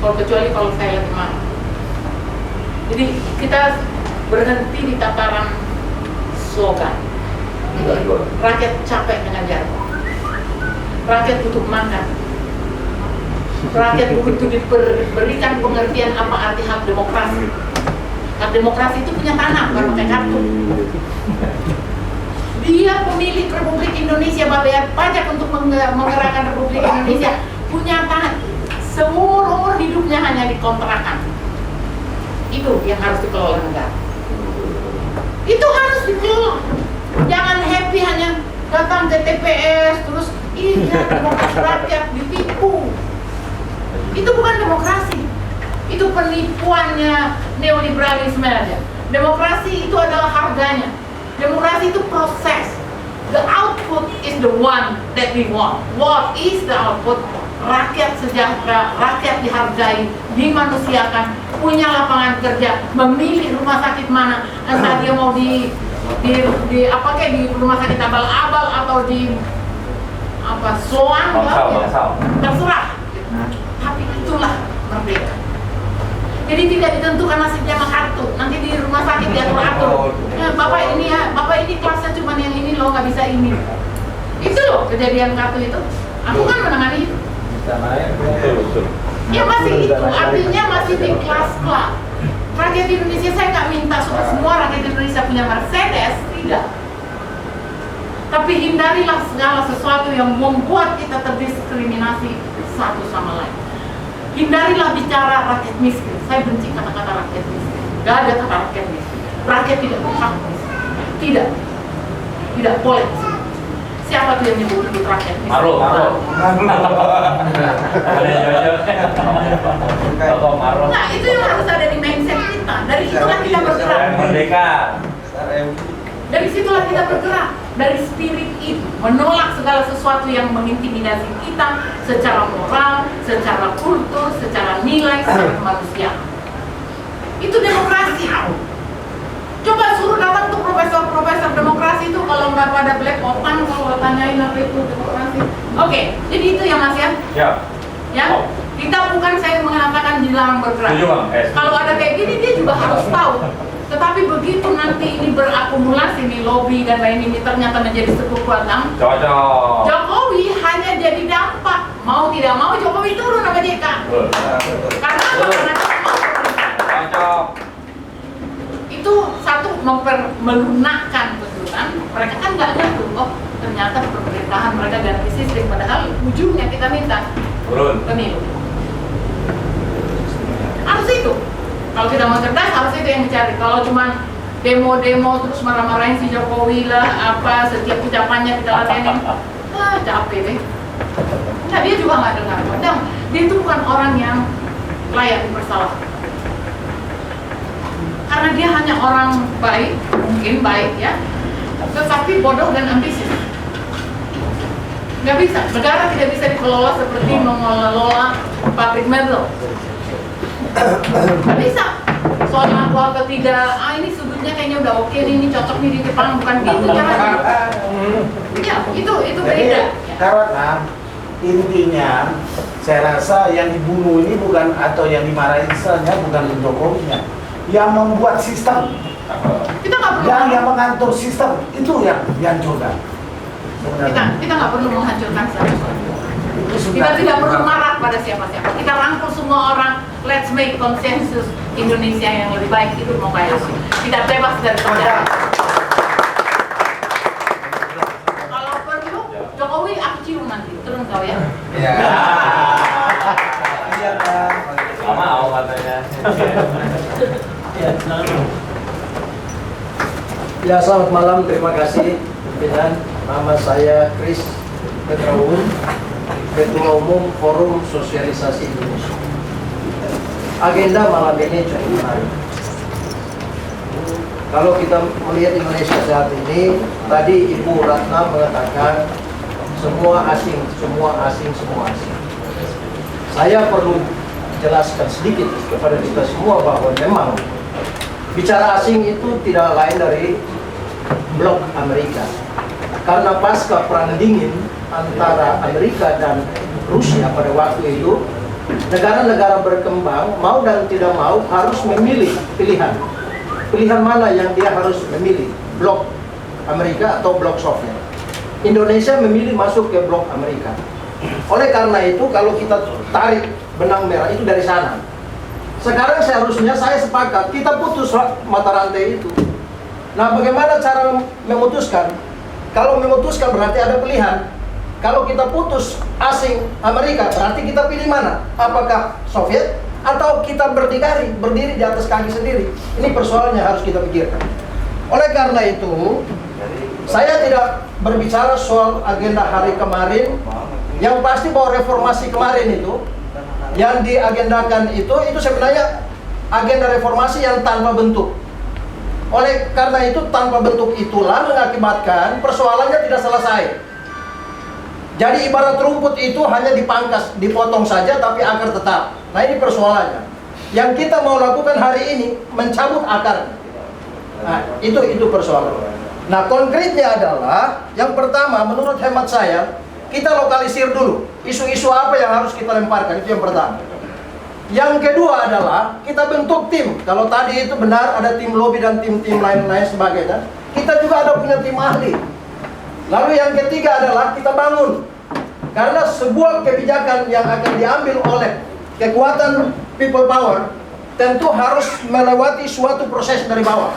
Kecuali kalau saya lagi marah. Jadi kita berhenti di tataran slogan. Rakyat capek dengan jargon. Rakyat butuh makan. Rakyat butuh diberikan pengertian apa arti hak demokrasi. Hak demokrasi itu punya tanah, bukan pakai kartu. Dia pemilik Republik Indonesia, bayar pajak untuk menggerakkan Republik Indonesia, punya tanah. Seumur hidupnya hanya dikontrakan. Itu yang harus dikelola negara. Itu harus dikelola. Jangan happy hanya datang ke TPS terus iya demokrasi rakyat ditipu. Itu bukan demokrasi. Itu penipuannya neoliberalisme aja. Demokrasi itu adalah harganya. Demokrasi itu proses. The output is the one that we want. What is the output? Rakyat sejahtera, rakyat dihargai, dimanusiakan, punya lapangan kerja, memilih rumah sakit mana, entah dia mau di apa kayak di rumah sakit abal-abal atau di apa Sloan, terserah. Tapi itulah merdeka. Jadi tidak ditentukan nasibnya sama kartu. Nanti di rumah sakit diatur-atur. Ya, bapak ini kelasnya cuma yang ini loh, nggak bisa ini. Itu loh kejadian kartu itu. Aku kan menangani itu. Ya masih itu, artinya masih di kelas-kelas. Rakyat Indonesia saya nggak minta supaya semua rakyat Indonesia punya Mercedes, tidak. Tapi hindarilah segala sesuatu yang membuat kita terdiskriminasi satu sama lain. Hindarilah bicara rakyat miskin. Saya benci kata-kata rakyat miskin. Gak ada kata rakyat miskin. Rakyat tidak berhak miskin. Tidak boleh. Siapa tuh yang nyebut rakyat miskin? Maro. Nah, itu yang harus ada di mindset kita. Dari situlah kita bergerak. Merdeka. Dari situlah kita bergerak. Dari spirit itu, menolak segala sesuatu yang mengintimidasi kita secara moral, secara kultur, secara nilai, secara manusia. Itu demokrasi. Coba suruh datang tuh profesor-profesor demokrasi itu kalau nggak pada black open, kalau tanyain apa itu demokrasi. Oke, jadi itu ya Mas ya? Ya. Kita bukan saya mengatakan dilarang bergerak. Kalau ada kayak gini dia juga harus tahu. Tetapi begitu nanti ini berakumulasi formulasi nih lobby dan lain ini ternyata menjadi kekuatan. Cocok. Jokowi hanya jadi dampak. Mau tidak mau Jokowi turun sama JK. Karena apa? Karena dia mau pemerintahan. Cocok. Itu satu melunakkan betulan. Mereka kan nggak ngerti, oh ternyata pemerintahan mereka ganti sistem, padahal ujungnya kita minta Turun. pemilu. Harus itu. Kalau kita mau cerdas harus itu yang dicari. Kalau cuma demo-demo terus marah-marahin si Jokowi lah, apa setiap ucapannya kita ladenin, capek deh. Nah dia juga nggak dengar. Dan dia itu bukan orang yang layak dipersalahkan. Karena dia hanya orang baik, mungkin baik ya, tetapi bodoh dan ambisius. Nggak bisa, negara tidak bisa dikelola seperti mengelola pabrik mebel. Nggak bisa. Soal aku atau tidak, ini sudutnya kayaknya udah oke nih, ini cocok nih di Jepang, bukan gitu caranya. Ya, itu beda. Karena intinya saya rasa yang dibunuh ini bukan atau yang dimarahin misalnya bukan Jokowinya, yang membuat sistem, Kita nggak perlu. yang mengatur sistem itu yang dihancurkan. Kita nggak perlu menghancurkan siapa-siapa. Itu sudah. Kita tidak perlu marah pada siapa-siapa. Kita rangkul semua orang. Let's make konsensus Indonesia yang lebih baik. Itu mau kayak apa? Tidak bebas dari penjara. Kalau perlu, Jokowi aku cium nanti. Turun kau ya. Ya. Iya kan. Nggak mau katanya. Ya, selamat malam, terima kasih pimpinan. Nama saya Kris Petraun, Ketua Umum Forum Sosialisasi Indonesia. Agenda malam ini cukup menarik. Kalau kita melihat Indonesia saat ini, tadi Ibu Ratna mengatakan semua asing, semua asing, semua asing. Saya perlu jelaskan sedikit kepada kita semua bahwa memang bicara asing itu tidak lain dari blok Amerika. Karena pasca perang dingin antara Amerika dan Rusia pada waktu itu, negara-negara berkembang mau dan tidak mau harus memilih pilihan. Pilihan mana yang dia harus memilih? Blok Amerika atau blok Soviet. Indonesia memilih masuk ke blok Amerika. Oleh karena itu, kalau kita tarik benang merah itu dari sana. Sekarang seharusnya saya sepakat kita putus mata rantai itu. Nah, bagaimana cara memutuskan? Kalau memutuskan berarti ada pilihan. Kalau kita putus asing Amerika, berarti kita pilih mana? Apakah Soviet atau kita berdikari, berdiri di atas kaki sendiri? Ini persoalannya harus kita pikirkan. Oleh karena itu, saya tidak berbicara soal agenda hari kemarin. Yang pasti bahwa reformasi kemarin itu, yang diagendakan itu sebenarnya agenda reformasi yang tanpa bentuk. Oleh karena itu, tanpa bentuk itulah mengakibatkan persoalannya tidak selesai. Jadi ibarat rumput itu hanya dipangkas, dipotong saja tapi akar tetap. Nah, ini persoalannya. Yang kita mau lakukan hari ini mencabut akar. Nah, itu persoalan. Nah, konkretnya adalah yang pertama, menurut hemat saya, kita lokalisir dulu isu-isu apa yang harus kita lemparkan, itu yang pertama. Yang kedua adalah kita bentuk tim. Kalau tadi itu benar ada tim lobby dan tim-tim lain-lain sebagainya, kita juga ada punya tim ahli. Lalu yang ketiga adalah kita bangun. Karena sebuah kebijakan yang akan diambil oleh kekuatan people power tentu harus melewati suatu proses dari bawah.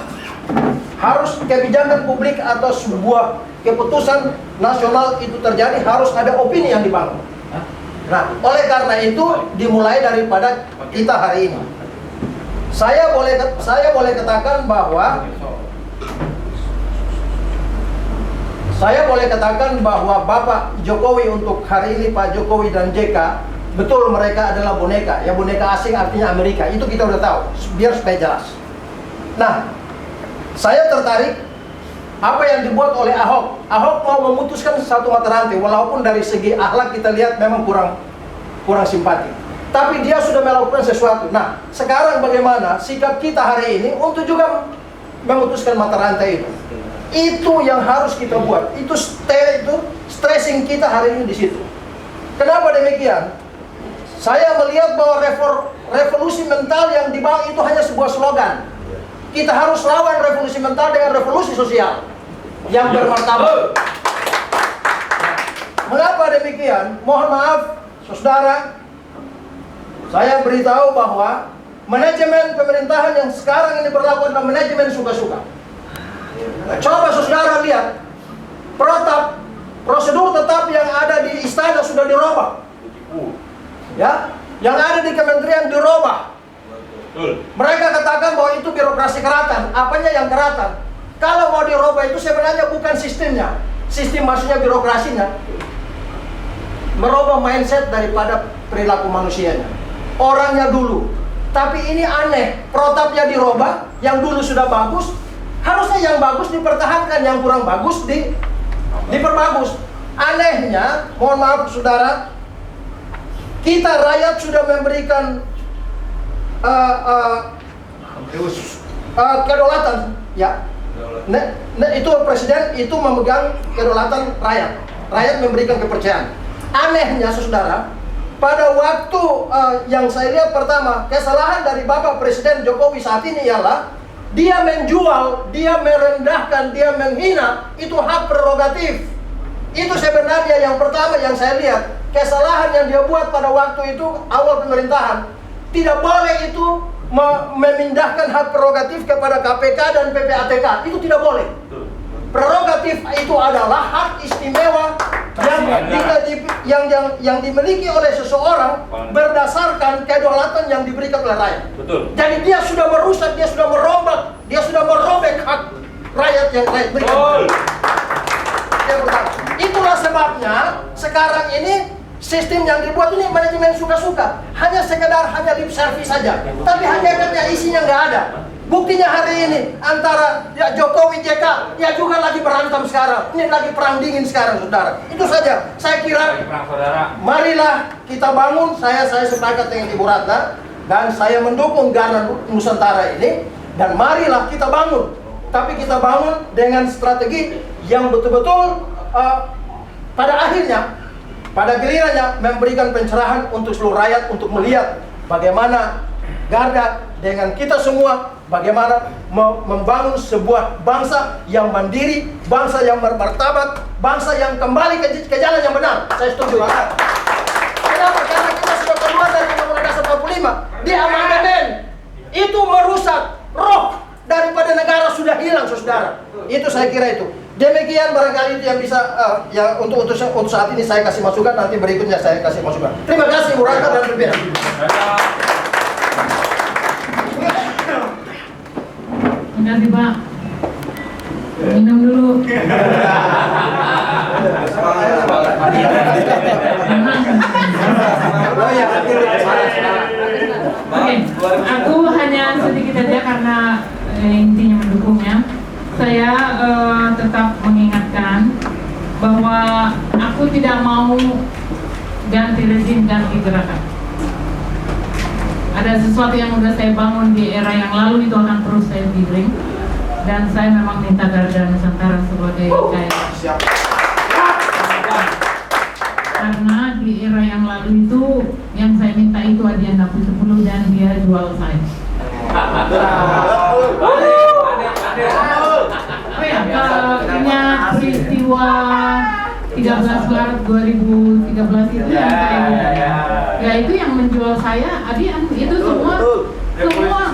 Harus kebijakan publik atau sebuah keputusan nasional itu terjadi, harus ada opini yang dibangun. Nah, oleh karena itu dimulai daripada kita hari ini. Saya boleh katakan bahwa Bapak Jokowi untuk hari ini, Pak Jokowi dan JK, betul mereka adalah boneka. Ya, boneka asing artinya Amerika. Itu kita udah tahu. Biar supaya jelas. Nah, saya tertarik apa yang dibuat oleh Ahok. Ahok mau memutuskan satu mata rantai, walaupun dari segi akhlak kita lihat memang kurang simpati. Tapi dia sudah melakukan sesuatu. Nah, sekarang bagaimana sikap kita hari ini untuk juga memutuskan mata rantai itu? Itu yang harus kita buat. Itu stressing kita hari ini di situ. Kenapa demikian? Saya melihat bahwa revolusi mental yang dibawa itu hanya sebuah slogan. kita harus lawan revolusi mental dengan revolusi sosial yang bermartabat. Mengapa demikian? Mohon maaf, saudara, saya beritahu bahwa manajemen pemerintahan yang sekarang ini berlaku adalah manajemen suka-suka. Coba saudara lihat, protap, prosedur tetap yang ada di istana sudah dirubah. Ya, yang ada di kementerian dirubah. Mereka katakan bahwa itu birokrasi keratan. Apanya yang keratan? Kalau mau dirubah itu sebenarnya bukan sistemnya. Sistem maksudnya birokrasinya. Merubah mindset daripada perilaku manusianya. Orangnya dulu. Tapi ini aneh, protapnya dirubah, yang dulu sudah bagus, harusnya yang bagus dipertahankan, yang kurang bagus diperbagus. Anehnya, mohon maaf saudara, kita rakyat sudah memberikan kedaulatan, ya. Itu presiden itu memegang kedaulatan rakyat. Rakyat memberikan kepercayaan. Anehnya saudara, pada waktu yang saya lihat pertama, kesalahan dari Bapak Presiden Jokowi saat ini ialah dia menjual, dia merendahkan, dia menghina, itu hak prerogatif. Itu sebenarnya yang pertama yang saya lihat. Kesalahan yang dia buat pada waktu itu awal pemerintahan. Tidak boleh itu memindahkan hak prerogatif kepada KPK dan PPATK. Itu tidak boleh. Prerogatif itu adalah hak istimewa yang dimiliki oleh seseorang berdasarkan kedaulatan yang diberikan oleh rakyat. Betul. Jadi dia sudah merusak, dia sudah merombak, dia sudah merobek hak rakyat yang rakyat berikan. Yang pertama. Itulah sebabnya sekarang ini sistem yang dibuat ini manajemen suka-suka, hanya sekedar lip service saja, tapi hakikatnya isinya nggak ada. Buktinya hari ini antara ya Jokowi JK ya juga lagi berantem sekarang, ini lagi perang dingin sekarang saudara. Itu saja. Saya kira marilah kita bangun. Saya sepakat dengan Ibu Ratna dan saya mendukung Garda Nusantara ini, dan marilah kita bangun. Tapi kita bangun dengan strategi yang betul-betul pada akhirnya, pada gilirannya memberikan pencerahan untuk seluruh rakyat untuk melihat bagaimana Garda dengan kita semua, bagaimana membangun sebuah bangsa yang mandiri, bangsa yang bermartabat, bangsa yang kembali ke jalan yang benar. Saya setuju banget. Kenapa? Karena kita sudah keluar dari Undang-Undang Dasar 45. Di amandemen itu merusak roh daripada negara sudah hilang, saudara. Itu saya kira itu. Demikian barangkali itu yang bisa yang untuk saat ini saya kasih masukan, nanti berikutnya saya kasih masukan. Terima kasih Bu Ratna dan pimpinan. Terima kasih Pak. Minum dulu. Oke, aku hanya sedikit saja karena intinya mendukungnya. Saya tetap mengingatkan bahwa aku tidak mau ganti rezim, ganti gerakan. Ada sesuatu yang sudah saya bangun di era yang lalu, itu akan terus saya giring. Dan saya memang minta Garda Nusantara sebagai kayak karena di era yang lalu itu yang saya minta itu Adian Dapur 10 dan dia jual saya. Oh ya, ingat peristiwa 13 Maret 2013 itu yang saya ya itu yang menjual saya Adian, itu semua bukan,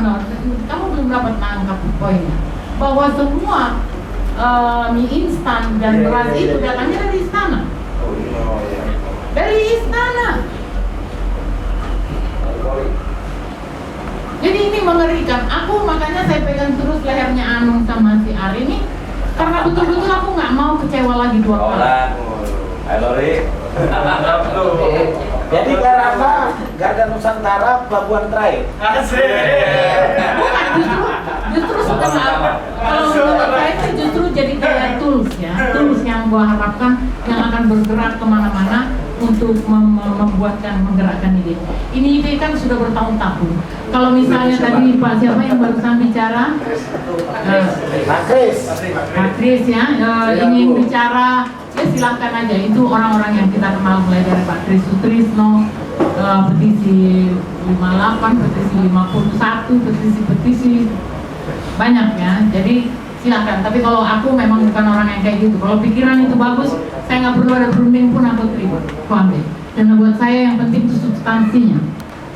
no. Kamu belum dapat nangkap poinnya bahwa semua mie instan dan beras itu datangnya dari istana. Dari istana. Jadi ini mengerikan. Aku makanya saya pegang terus lehernya Anung sama si Ari ini karena betul-betul aku nggak mau kecewa lagi 2 kali. Halo Ri. Jadi karena Garda Nusantara pelabuhan terakhir. Bukan, justru sebenarnya kalau menurut saya itu justru jadi kayak tools ya, tools yang gua harapkan yang akan bergerak kemana-mana untuk membuatkan menggerakkan ide. Ini ide kan sudah bertahun-tahun. Kalau misalnya tadi Pak siapa yang barusan bicara, Pak Kris. Pak Kris ya, ingin bicara, ya silahkan aja. Itu orang-orang yang kita kenal mulai dari Pak Kris Sutrisno, petisi 58, petisi 51, petisi banyak ya. Jadi silakan. Tapi kalau aku memang bukan orang yang kayak gitu. Kalau pikiran itu bagus, saya nggak perlu ada berunding pun aku terima, aku ambil. Dan buat saya yang penting itu substansinya.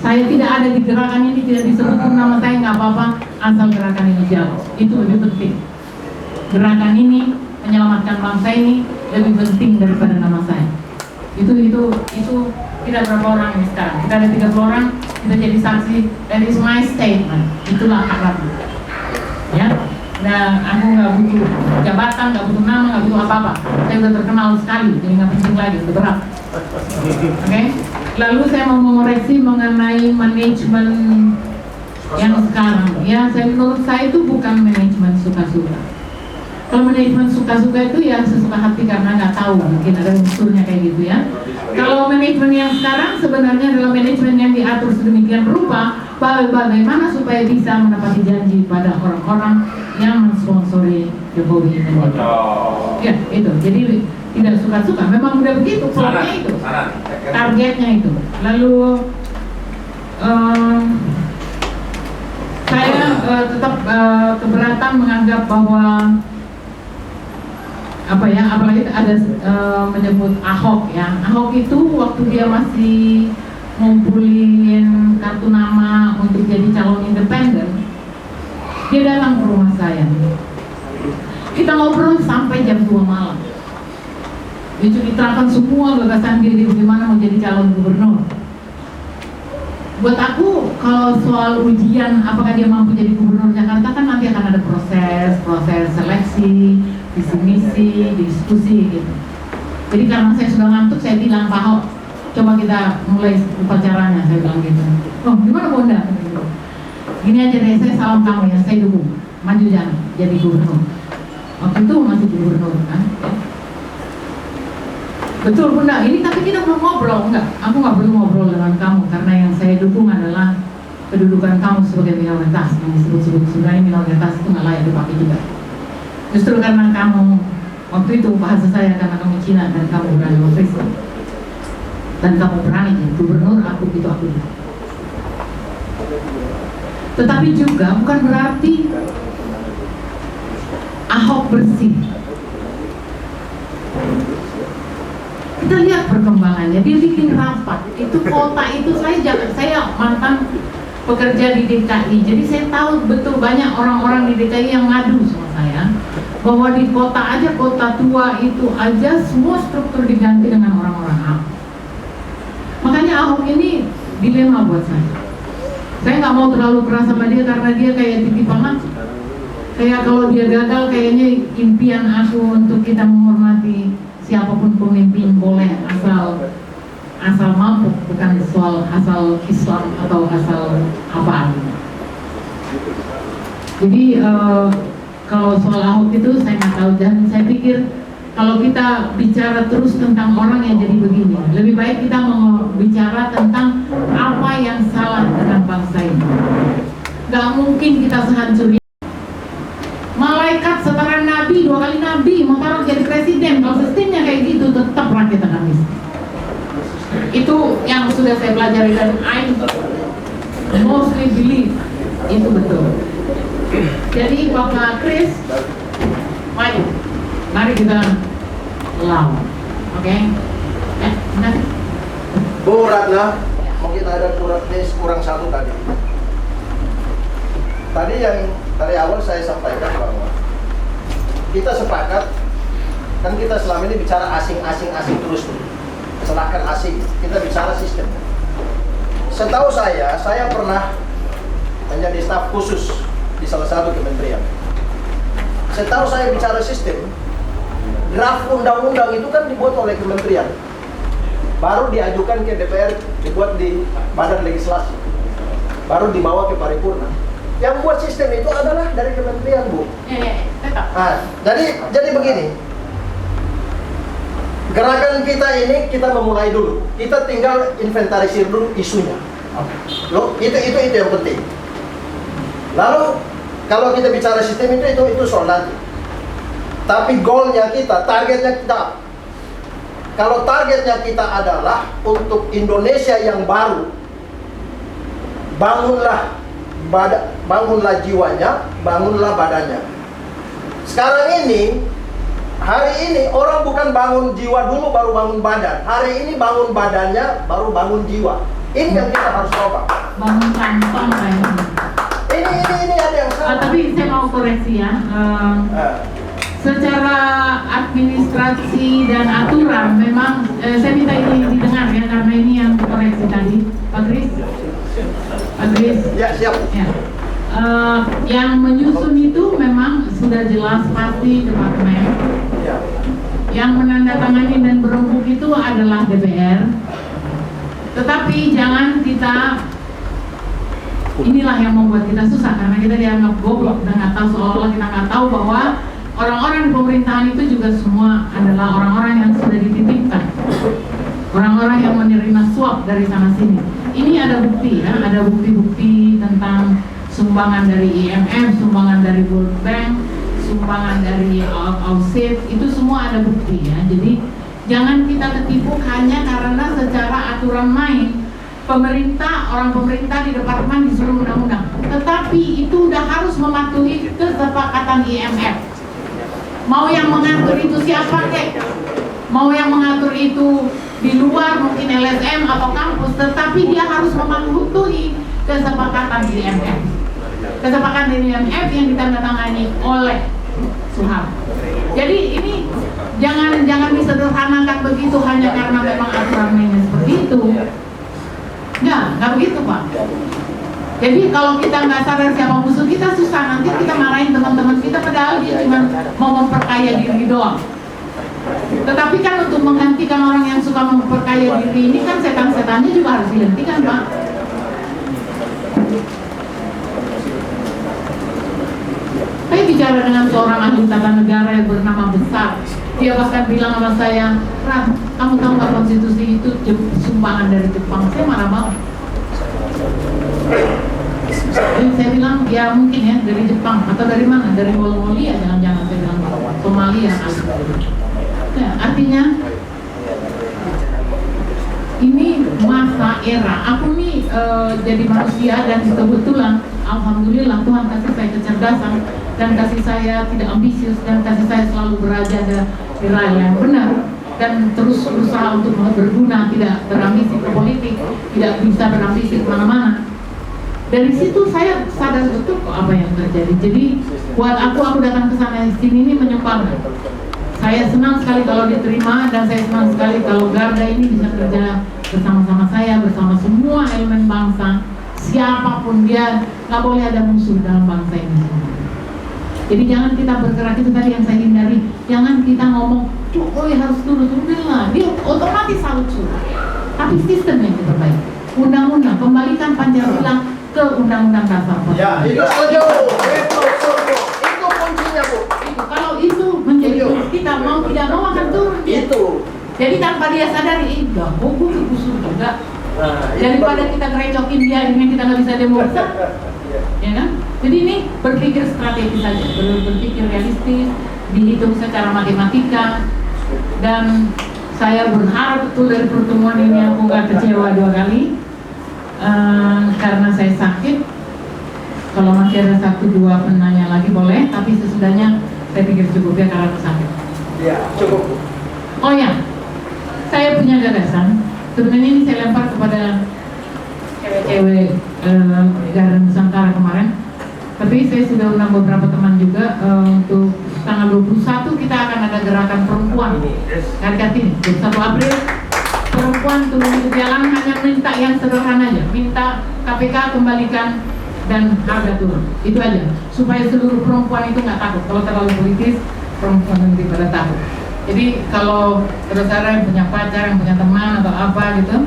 Saya tidak ada di gerakan ini, tidak disebut pun nama saya, nggak apa-apa, asal gerakan ini jalan. Itu lebih penting. Gerakan ini menyelamatkan bangsa ini lebih penting daripada nama saya. Itu tidak berapa orang ini sekarang. Kita ada 30 orang, kita jadi saksi. That is my statement. Itulah haknya. Ya. Nah, aku nggak butuh jabatan, nggak butuh nama, nggak butuh apa-apa. Saya udah terkenal sekali, jadi nggak penting lagi, udah berat. Oke? Lalu saya mau mengoreksi mengenai manajemen yang sekarang. Ya, menurut saya itu bukan manajemen suka-suka. Kalau manajemen suka-suka itu ya sesuka hati karena nggak tahu, mungkin ada unsurnya kayak gitu ya. Kalau manajemen yang sekarang sebenarnya adalah manajemen yang diatur sedemikian rupa bagaimana supaya bisa menepati janji pada orang-orang yang mensponsori Jokowi ini. Ya, itu. Jadi tidak suka-suka, memang udah begitu, plotnya itu, targetnya itu. Lalu saya tetap keberatan menganggap bahwa apalagi ada menyebut Ahok ya. Ahok itu waktu dia masih ngumpulin kartu nama untuk jadi calon independen, dia datang ke rumah saya. Kita ngobrol sampai jam 2 malam. Dia ceritakan semua gagasan dia bagaimana mau jadi calon gubernur. Buat aku, kalau soal ujian apakah dia mampu jadi gubernur Jakarta kan nanti akan ada proses seleksi, visi misi, diskusi gitu. Jadi karena saya sudah ngantuk, saya bilang Pak Ahok, coba kita mulai upacaranya, saya bilang gitu. Oh, gimana Bonda? Gini aja deh, saya salam kamu ya, saya dukung, maju jangan jadi gubernur. Waktu itu masih gubernur kan? Betul Bunda, ini tapi kita belum ngobrol, enggak. Aku nggak perlu ngobrol dengan kamu karena yang saya dukung adalah kedudukan kamu sebagai minoritas. Yang disebut-sebut sebenarnya minoritas itu nggak layak dipakai juga. Justru karena kamu waktu itu bahasa saya karena kamu Cina dan kamu berani Kristen dan kamu berani jadi gubernur, aku itu aku. Tetapi juga bukan berarti Ahok bersih. Kita lihat perkembangannya, dia bikin rapat. Itu kota itu saya mantan pekerja di DKI, jadi saya tahu betul banyak orang-orang di DKI yang ngadu sama saya bahwa di kota aja, kota tua itu aja semua struktur diganti dengan orang-orang Ahok. Makanya Ahok ini dilema buat saya. Saya nggak mau terlalu keras sama dia karena dia kayak titipan. Kayak kalau dia gagal, kayaknya impian aku untuk kita menghormati siapapun pemimpin boleh asal mampu, bukan soal asal Islam atau asal apa. Jadi kalau soal Ahok itu saya nggak tahu, dan saya pikir kalau kita bicara terus tentang orang yang jadi begini, lebih baik kita mau bicara tentang apa yang salah dengan bangsa ini. Gak mungkin kita sehancur ini. Malaikat setara nabi, 2 kali nabi, mau taruh jadi presiden. Kalau sistemnya kayak gitu, tetap rakyat akan miskin. Itu yang sudah saya pelajari dan I mostly believe itu betul. Jadi Bapak Kris, mari kita lawan, oke? Benar. Bu Ratna, mungkin ada kurang satu tadi. Tadi yang dari awal saya sampaikan bahwa kita sepakat, kan kita selama ini bicara asing terus, serahkan asing, kita bicara sistem. Setahu saya pernah menjadi staf khusus di salah satu kementerian. Setahu saya bicara sistem, draft undang-undang itu kan dibuat oleh kementerian, baru diajukan ke DPR, dibuat di badan legislasi, baru dibawa ke paripurna. Yang buat sistem itu adalah dari kementerian, Bu. Nah, jadi begini, Gerakan kita ini kita memulai dulu. Kita tinggal inventarisir dulu isunya. Loh, itu yang penting. Lalu kalau kita bicara sistem itu soal nanti. Tapi goalnya kita, targetnya kita. Kalau targetnya kita adalah untuk Indonesia yang baru, bangunlah jiwanya, bangunlah badannya. Sekarang ini, hari ini orang bukan bangun jiwa dulu baru bangun badan. Hari ini bangun badannya baru bangun jiwa. Ini yang kita harus coba. Bangun kantong kayaknya. Ini ada yang salah. Tapi saya mau koreksi ya. Secara administrasi dan aturan memang saya minta ini didengar ya, karena ini yang dikoreksi tadi, Pak Kris. Pak Kris. Ya, siap. Ya. Yang menyusun itu memang sudah jelas pasti departemen. Ya. Yang menandatangani dan berembuk itu adalah DPR. Tetapi jangan kita, inilah yang membuat kita susah karena kita dianggap goblok dan nggak tahu, seolah-olah kita nggak tahu bahwa orang-orang di pemerintahan itu juga semua adalah orang-orang yang sudah dititipkan, orang-orang yang menerima suap dari sana sini. Ini ada bukti ya, ada bukti-bukti tentang sumbangan dari IMF, sumbangan dari World Bank, sumbangan dari Ausit, itu semua ada bukti ya. Jadi jangan kita ketipu hanya karena secara aturan main pemerintah, orang pemerintah di departemen disuruh undang-undang, tetapi itu udah harus mematuhi kesepakatan IMF. Mau yang mengatur itu siapa kek? Mau yang mengatur itu di luar mungkin LSM atau kampus, tetapi dia harus mematuhi kesepakatan IMF. Kesepakatan IMF yang ditandatangani oleh Soeharto. Jadi ini jangan disederhanakan begitu hanya karena memang aturan mainnya seperti itu. Nggak begitu Pak. Jadi kalau kita nggak sadar siapa musuh kita, susah nanti kita marahin teman-teman kita padahal dia cuma mau memperkaya diri doang. Tetapi kan untuk menggantikan orang yang suka memperkaya diri ini kan setan-setannya juga harus dihentikan Pak. Saya bicara dengan seorang ahli tata negara yang bernama besar. Dia bahkan bilang sama saya, Ram, kamu tahu nggak konstitusi itu sumbangan dari Jepang? Saya marah banget. Jadi saya bilang, ya mungkin ya dari Jepang atau dari mana? Dari Mongolia, jangan-jangan saya bilang Somalia. Ya, artinya ini masa era. Aku nih jadi manusia dan kebetulan, alhamdulillah Tuhan kasih saya kecerdasan dan kasih saya tidak ambisius dan kasih saya selalu berada di rel yang benar dan terus berusaha untuk berguna, tidak berambisi ke politik, tidak bisa berambisi kemana-mana. Dari situ saya sadar betul kok apa yang terjadi. Jadi buat aku datang ke sana sini ini menyumbang. Saya senang sekali kalau diterima dan saya senang sekali kalau Garda ini bisa kerja bersama-sama saya, bersama semua elemen bangsa. Siapapun dia, nggak boleh ada musuh dalam bangsa ini. Jadi jangan kita bergerak, itu tadi yang saya hindari. Jangan kita ngomong, Jokowi harus turun, lah. Dia otomatis harus turun. Tapi sistem yang diperbaiki. Undang-undang, kembalikan Pancasila ke Undang-Undang Dasar. Ya, itu setuju. Itu kuncinya Bu. Kalau itu menjadi kita mau tidak mau akan turun dia. Itu. Jadi tanpa dia sadari, gue digusur juga. Daripada kita gerecokin dia dengan kita nggak bisa demokrasi, ya kan? Jadi ini berpikir strategis saja, berpikir realistis, dihitung secara matematika, dan saya berharap betul dari pertemuan ini aku nggak kecewa 2 kali karena saya sakit. Kalau masih ada 1-2 penanya lagi boleh, tapi sesudahnya saya pikir cukup ya karena sakit. Ya, cukup. Oh ya, saya punya gagasan. Sebenarnya ini saya lempar kepada cewek-cewek Garda Nusantara kemarin. Tapi saya sudah undang beberapa teman juga untuk tanggal 21 kita akan ada gerakan perempuan. Hari ini 21 April perempuan turun ke jalan hanya minta yang sederhana aja, minta KPK kembalikan dan harga turun. Itu aja. Supaya seluruh perempuan itu nggak takut. Kalau terlalu politis, perempuan nanti pada takut. Jadi kalau saudara yang punya pacar, yang punya teman atau apa gitu,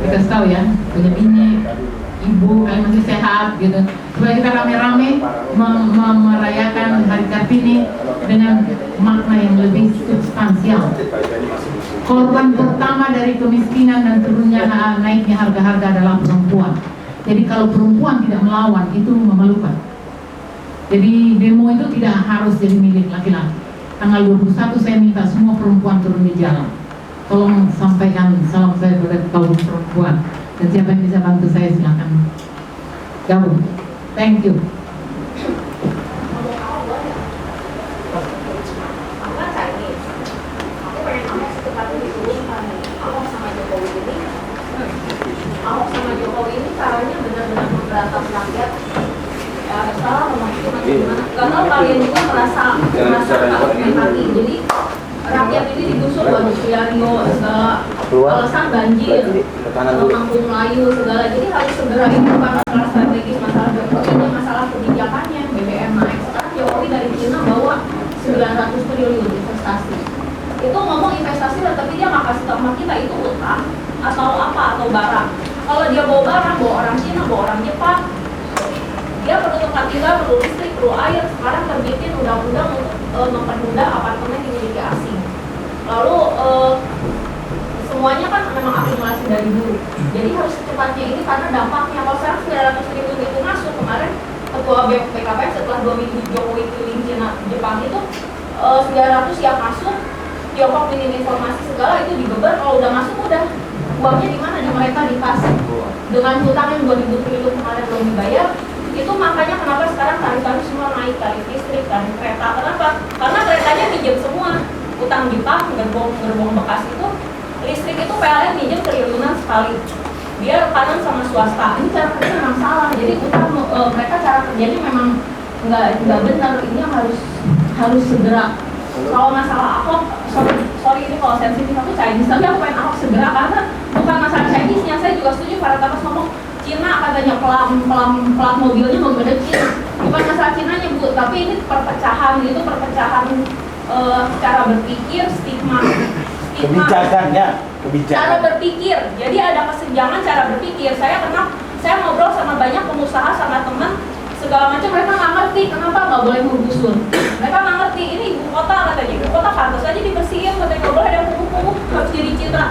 kita tahu ya, punya bini, ibu, kalian masih sehat gitu. Supaya kita rame-rame merayakan Hari Kartini dengan makna yang lebih substansi. finansial. Korban pertama dari kemiskinan dan turunnya naiknya harga-harga adalah perempuan. Jadi kalau perempuan tidak melawan itu memalukan. Jadi demo itu tidak harus jadi milik laki-laki. Tanggal 21 saya minta semua perempuan turun di jalan. Tolong sampaikan salam saya kepada kaum perempuan. Dan siapa yang bisa bantu saya silakan gabung. Thank you. Ahok sama Jokowi ini caranya benar-benar memberantas rakyat. Ya, salah ngomong gimana? Karena kalian juga merasa hati. Jadi rakyat ini digusur buat Suyario segala alasan banjir, kampung Melayu segala. Jadi harus segera ini karena masalah strategis, masalah ini masalah kebijakannya, BBM naik. Sekarang Jokowi dari Cina bawa 900 triliun investasi. Itu ngomong investasi, tapi dia nggak kasih tahu sama kita itu utang atau apa atau barang. Kalau dia bawa barang, bawa orang Cina, bawa orang Jepang, dia perlu tempat tinggal, perlu listrik, perlu air. Sekarang terbitin undang-undang untuk mempermudah apartemen dimiliki asing. Lalu semuanya kan memang akumulasi dari dulu. Jadi harus secepatnya ini karena dampaknya. Kalau sekarang 900 triliun itu masuk, kemarin ketua BKPM setelah 2 minggu Jokowi keliling Cina, Jepang itu 900 yang masuk, Tiongkok minim informasi segala itu digeber. Kalau udah masuk udah uangnya di mana? Di mereka dikasih dengan hutang yang 2000 triliun kemarin belum dibayar. Itu makanya kenapa sekarang tarif-tarif semua naik, tarif listrik, tarif kereta. Kenapa? Karena keretanya minjem semua. Utang Jepang, gerbong bekas itu, listrik itu PLN minjem triliunan sekali. Dia rekanan sama swasta. Ini cara kerja memang salah. Jadi utang mereka cara kerjanya memang nggak benar. Ini yang harus segera. Kalau masalah Ahok, sorry ini kalau sensitif aku Chinese, tapi aku pengen Ahok segera karena bukan masalah Chinese-nya. Saya juga setuju para tapas ngomong Cina katanya pelat mobilnya mau gede Cina. Bukan masalah Cinanya Bu, tapi ini perpecahan cara berpikir, stigma Kebijakannya, cara berpikir. Jadi ada kesenjangan cara berpikir. Saya ngobrol sama banyak pengusaha sama teman segala macam, mereka nggak ngerti kenapa nggak boleh menggusur. Mereka nggak ngerti ini ibu kota katanya, ibu kota pantas aja dibersihin, katanya nggak boleh ada yang kumuh-kumuh, harus jadi citra.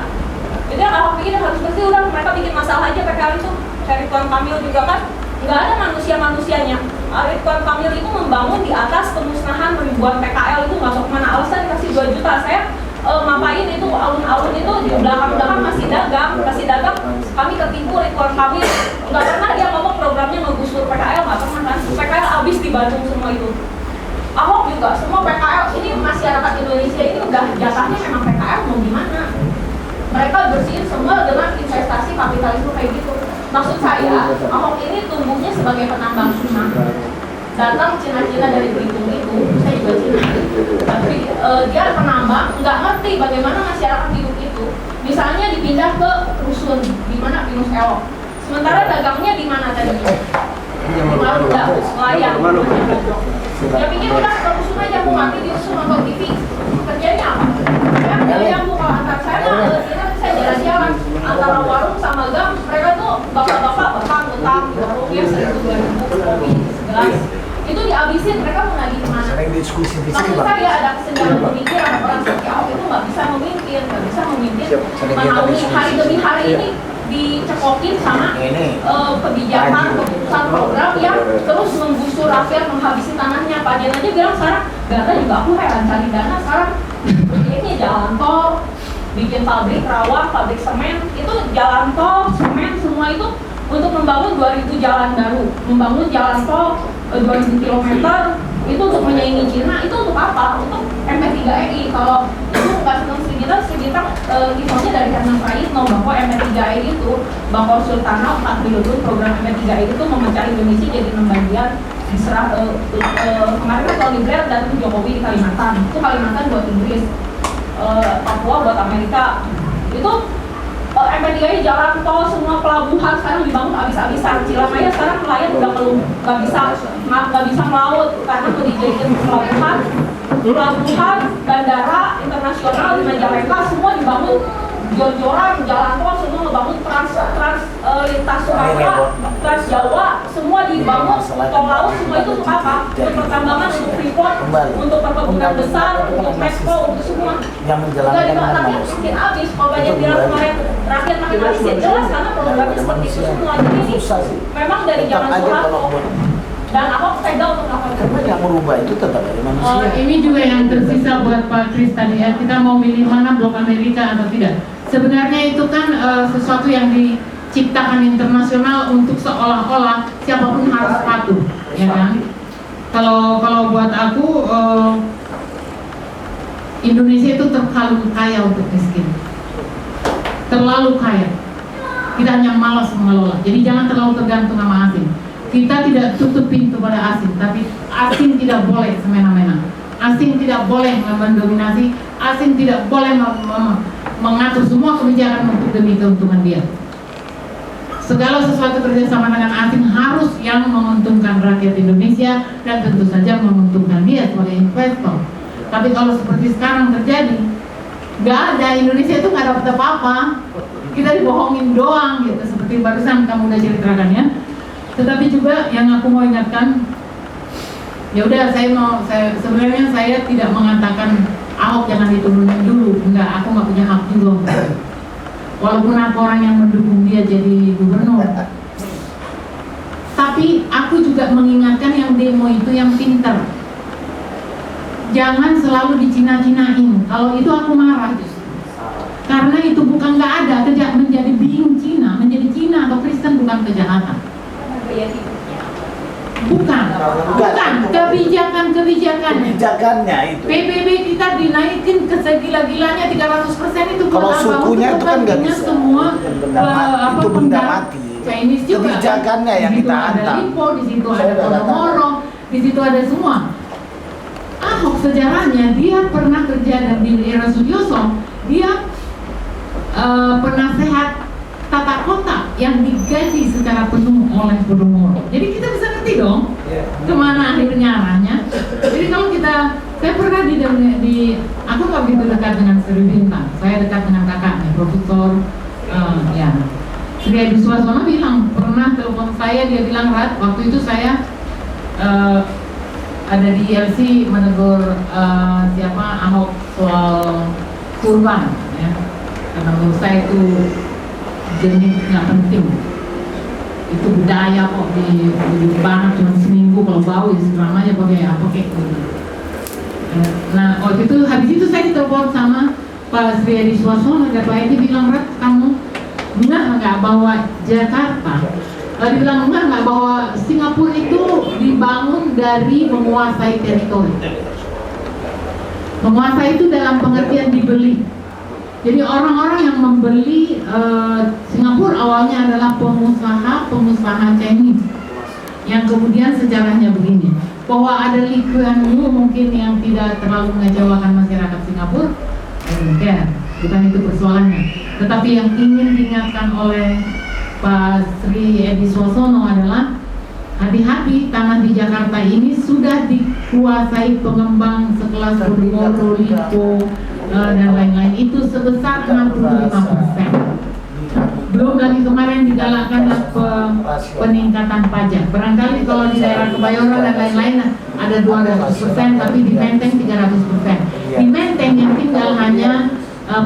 Jadi kalau pikir harus bersih, udah mereka bikin masalah aja. PKL itu Ridwan Kamil juga kan nggak ada manusianya. Ridwan Kamil itu membangun di atas pemusnahan ribuan PKL itu nggak tahu kemana, alasan dikasih 2 juta. Saya ngapain itu alun-alun itu di belakang masih dagang, kami ketipu Ridwan Kamil. Nggak pernah dia ngomong programnya ngegusur PKL, nggak pernah kan. PKL habis di Bandung semua itu. Ahok juga semua PKL, ini masyarakat Indonesia ini udah jatahnya memang PKL mau gimana. Mereka bersihin semua dengan investasi kapitalisme kayak gitu. Maksud saya, Ahok ini tumbuhnya sebagai penambang Cina. Datang Cina-Cina dari Belitung itu, saya juga Cina. Tapi dia penambang, nggak ngerti bagaimana masyarakat hidup itu. Misalnya dipindah ke rusun, di mana Pinus Elok. Sementara dagangnya di mana tadinya? Nelayan. Ya pikir udah ke rusun aja, aku mati di rusun nonton TV. Kerjanya apa? Ya nggak nyambung kalau antar saya saya jalan-jalan antara warung sama gang, mereka tuh bapak-bapak utang di warungnya 1.000-2.000 kopi segelas. Itu dihabisin, mereka mau lagi kemana? Maksud saya ada kesenjangan pemikiran. Orang seperti Ahok itu nggak bisa memimpin menaungi hari demi hari ini dicekokin sama kebijakan, keputusan program yang terus menggusur rakyat, menghabisi tanahnya. Pak Jen aja bilang sekarang, Gata juga aku heran cari dana sekarang ini jalan tol, bikin pabrik rawa, pabrik semen, itu jalan tol, semen, semua itu untuk membangun 2.000 jalan baru, membangun jalan tol 2.000 km itu untuk menyaingi Cina. Itu untuk apa? Untuk MP3EI. Kalau itu nggak senang sekitar infonya dari Herman Prayitno bahwa MP3EI itu Bangkor Sultana 4 triliun program MP3EI itu memecah Indonesia jadi 6 bagian diserah kemarin kan Tony Blair dan Jokowi di Kalimantan. Itu Kalimantan buat Inggris, Papua buat Amerika. Itu MP3 jalan tol, semua pelabuhan sekarang dibangun habis-habisan. Cilamaya sekarang nelayan udah nggak bisa melaut karena mau dijadikan pelabuhan, bandara internasional di Majalengka semua dibangun jor-joran, jalan tol semua ngebangun lintas Sumatera, Trans Jawa semua dibangun, tol laut semua itu untuk apa? Untuk pertambangan, untuk Freeport, Kembali. untuk perkebunan besar, untuk Pepko, untuk semua. Yang menjalankan Enggak, hak rakyat manusia. makin habis. Kalau banyak bilang kemarin rakyat makin habis, ya jelas karena programnya seperti itu semua. Jadi ini Susah sih. memang dari Tetap zaman aja Soeharto. kalau buat- Dan Ahok pegang untuk apa? Karena yang merubah itu tetap dari manusia. Ini juga yang tersisa buat Pak Kris tadi ya, kita mau milih mana blok Amerika atau tidak. Sebenarnya itu kan sesuatu yang diciptakan internasional untuk seolah-olah siapapun harus patuh, ya kan? Kalau buat aku Indonesia itu terlalu kaya untuk miskin, terlalu kaya. Kita hanya malas mengelola. Jadi jangan terlalu tergantung sama asing. Kita tidak tutup pintu pada asing, tapi asing tidak boleh semena-mena. Asing tidak boleh mendominasi, asing tidak boleh mengatur semua kebijakan untuk demi keuntungan dia. Segala sesuatu kerjasama dengan asing harus yang menguntungkan rakyat Indonesia dan tentu saja menguntungkan dia sebagai investor. Tapi kalau seperti sekarang terjadi, nggak ada, Indonesia itu nggak dapat apa-apa. Kita dibohongin doang gitu, seperti barusan kamu udah ceritakan ya. Tetapi juga yang aku mau ingatkan, ya udah sebenarnya saya tidak mengatakan Ahok jangan diturunin dulu, enggak, aku nggak punya hak juga. Walaupun aku orang yang mendukung dia jadi gubernur, tapi aku juga mengingatkan yang demo itu yang pinter. Jangan selalu dicina-cinain. Kalau itu aku marah justru. Karena itu bukan nggak ada, menjadi being Cina, menjadi Cina atau Kristen bukan kejahatan. Bukan kebijakannya itu. PBB kita dinaikin ke segila-gilanya 300% itu Kalau sukunya itu kan nggak bisa. semua Itu benda mati. Chinese juga. Kebijakannya yang kita Ada hantam. Lipo, di situ Saya ada udah Podomoro, di situ ada semua. Ahok sejarahnya dia pernah kerja di era Sutioso, dia penasehat tata kota yang digaji secara penuh oleh Podomoro. Jadi kita bisa ngerti dong kemana akhirnya arahnya. Jadi kalau saya pernah aku nggak begitu dekat dengan Sri Bintang, saya dekat dengan kakaknya, Profesor Sri Edi Suasono bilang, pernah telepon saya, dia bilang, Rat, waktu itu saya ada di ILC menegur Ahok soal kurban, ya. Karena menurut saya itu jenis nggak penting, itu budaya kok di banget cuma seminggu, kalau bau ya sekarang aja pakai apa kayak gitu. Nah waktu itu habis itu saya ditelepon sama Pak Sri Edi Suasono, dan Pak Edi bilang, Rat, kamu nggak bahwa Jakarta, dia bilang nggak bahwa Singapura itu dibangun dari menguasai teritori. Menguasai itu dalam pengertian dibeli. Jadi orang-orang yang membeli Singapura awalnya adalah pengusaha Chinese yang kemudian sejarahnya begini, bahwa ada Lee Kuan Yew mungkin yang tidak terlalu mengecewakan masyarakat Singapura, bukan itu persoalannya. Tetapi yang ingin diingatkan oleh Pak Sri Edi Suasono adalah hati-hati, tanah di Jakarta ini sudah dikuasai pengembang sekelas Podomoro, Lipo, dan lain-lain, itu sebesar 65%. Belum lagi kemarin digalakkan peningkatan pajak. Barangkali kalau di daerah Kebayoran dan lain-lain ada 200%, tapi di Menteng 300%. Di Menteng yang tinggal hanya